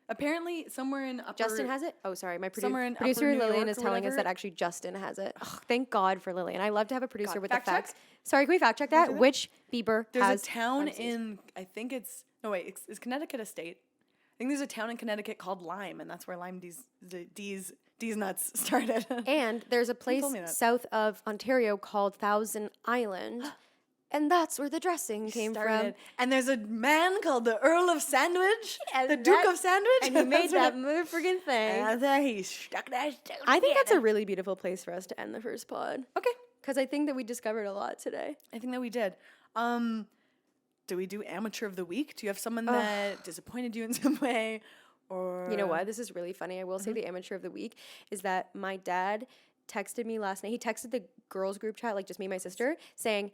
apparently somewhere in upper. Justin has it? Oh, sorry. My somewhere in producer Upper New Lillian York is or telling us whatever. that actually Justin has it. Ugh, thank God for Lillian. I love to have a producer God, with fact the check? facts. Sorry, can we fact check that? do that? Which Bieber There's has a town Lyme disease? in I think it's no wait, is Connecticut a state? I think there's a town in Connecticut called Lyme, and that's where Lyme D's nuts started. And there's a place told me that? south of Ontario called Thousand Island. And that's where the dressing came from. Started. And there's a man called the Earl of Sandwich, And the Duke that- of Sandwich, And he made That's that what- motherfucking thing. And then he stuck that. I think that's a really beautiful place for us to end the first pod. Okay. Because I think that we discovered a lot today. I think that we did. Do we do amateur of the week? Do you have someone that disappointed you in some way, or You know what? This is really funny. I will say Mm-hmm. the amateur of the week is that my dad texted me last night. He texted the girls group chat, like just me and my sister, saying,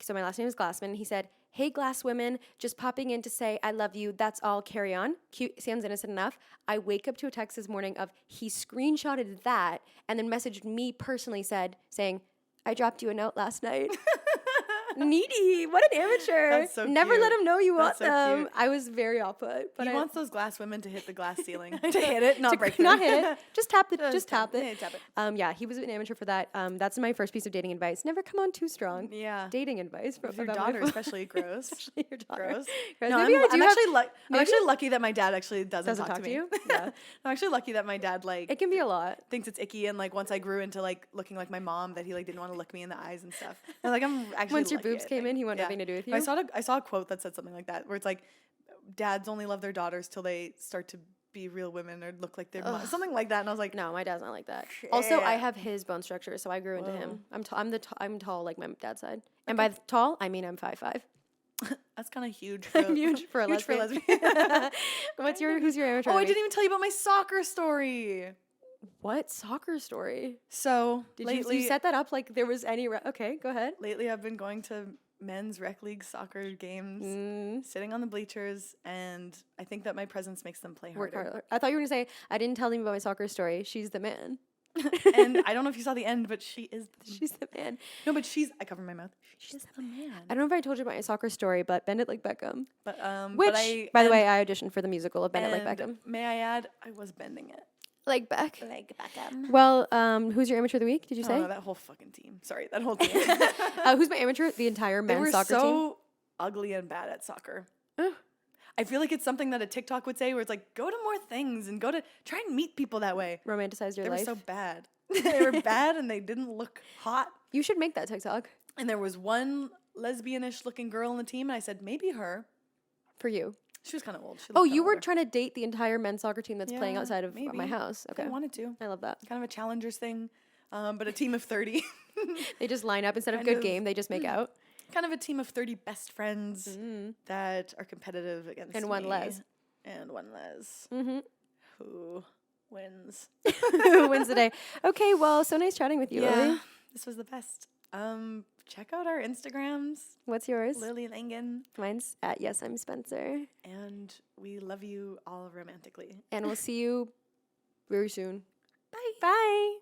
so my last name is Glassman. He said, "Hey, Glass women, just popping in to say I love you. That's all. Carry on." Cute, sounds innocent enough. I wake up to a text this morning of he screenshotted that and then messaged me personally saying, "I dropped you a note last night." Needy. What an amateur. That's so Never cute. let him know you want That's so them. cute. I was very off put. But He I wants those glass women to hit the glass ceiling, to hit it, not break not it. hit it. Just tap it. Just tap tap it. it. Yeah, tap it. Yeah, he was an amateur for that. That's my first piece of dating advice. Never come on too strong. Yeah. Dating advice from With your about my daughter, phone. especially gross. Especially your daughter. Gross. Gross. No, Maybe I do I'm have- actually I'm maybe- actually lucky that my dad actually doesn't Doesn't talk talk to to me. you? Yeah. I'm actually lucky that my dad like It can be a lot. thinks it's icky, and like once I grew into like looking like my mom, that he like didn't want to look me in the eyes and stuff. And like I'm actually Once your lucky, boobs I came think. in, he wanted nothing to do with I you? saw a quote that said something like that, where it's like dads only love their daughters till they start to be real women or look like their mom, something like that. And I was like, No, my dad's not like that. Also, I Shit. have his bone structure, so I grew into Whoa. him. I'm tall like my dad's side, and by tall I mean I'm 5'5". that's kind of huge. For, I'm huge for a lesbian. Who's your amateur? Oh, of I the didn't week? even tell you about my soccer story. What soccer story? So Did lately, you set that up like there was any? Okay, go ahead. lately I've been going to men's rec league soccer games, sitting on the bleachers, and I think that my presence makes them play Work harder. harder. I thought you were gonna say I didn't tell him about my soccer story. She's the man. And I don't know if you saw the end, but she is. She's the man. No, but I cover my mouth. She's the man. I don't know if I told you about my soccer story, but Bend It Like Beckham. But Which, but I, by the and- way, I auditioned for the musical of Bend It Like and Beckham. May I add, I was bending it Like Beck. like Beckham. Well, who's your amateur of the week? Did you Oh, say? no, that whole fucking team. Sorry, that whole team. Who's my amateur? The entire They men's were soccer team. so ugly and bad at soccer. Ugh. I feel like it's something that a TikTok would say, where it's like, go to more things and try and meet people that way. Romanticize your They life. were so bad. They were bad and they didn't look hot. You should make that TikTok And there was one lesbianish looking girl on the team, and I said, maybe her. for you. She was kind of old. She Oh, looked you kinda were older. trying to date the entire men's soccer team that's playing Yeah, outside of my maybe. house. I Okay, wanted to. I love that. Kind of a challengers thing, but a team of 30. They just line up instead of Kind good of. game. They just make out. Kind of a team of 30 best friends that are competitive against And one me. les. And one les. Mm-hmm. Who wins? Who wins the day? Okay, well, so nice chatting with you, Lily. This was the best. Check out our Instagrams, What's yours? Lily Langen, Mine's at Yes, I'm Spencer. and we love you all romantically. And we'll see you very soon. Bye. Bye.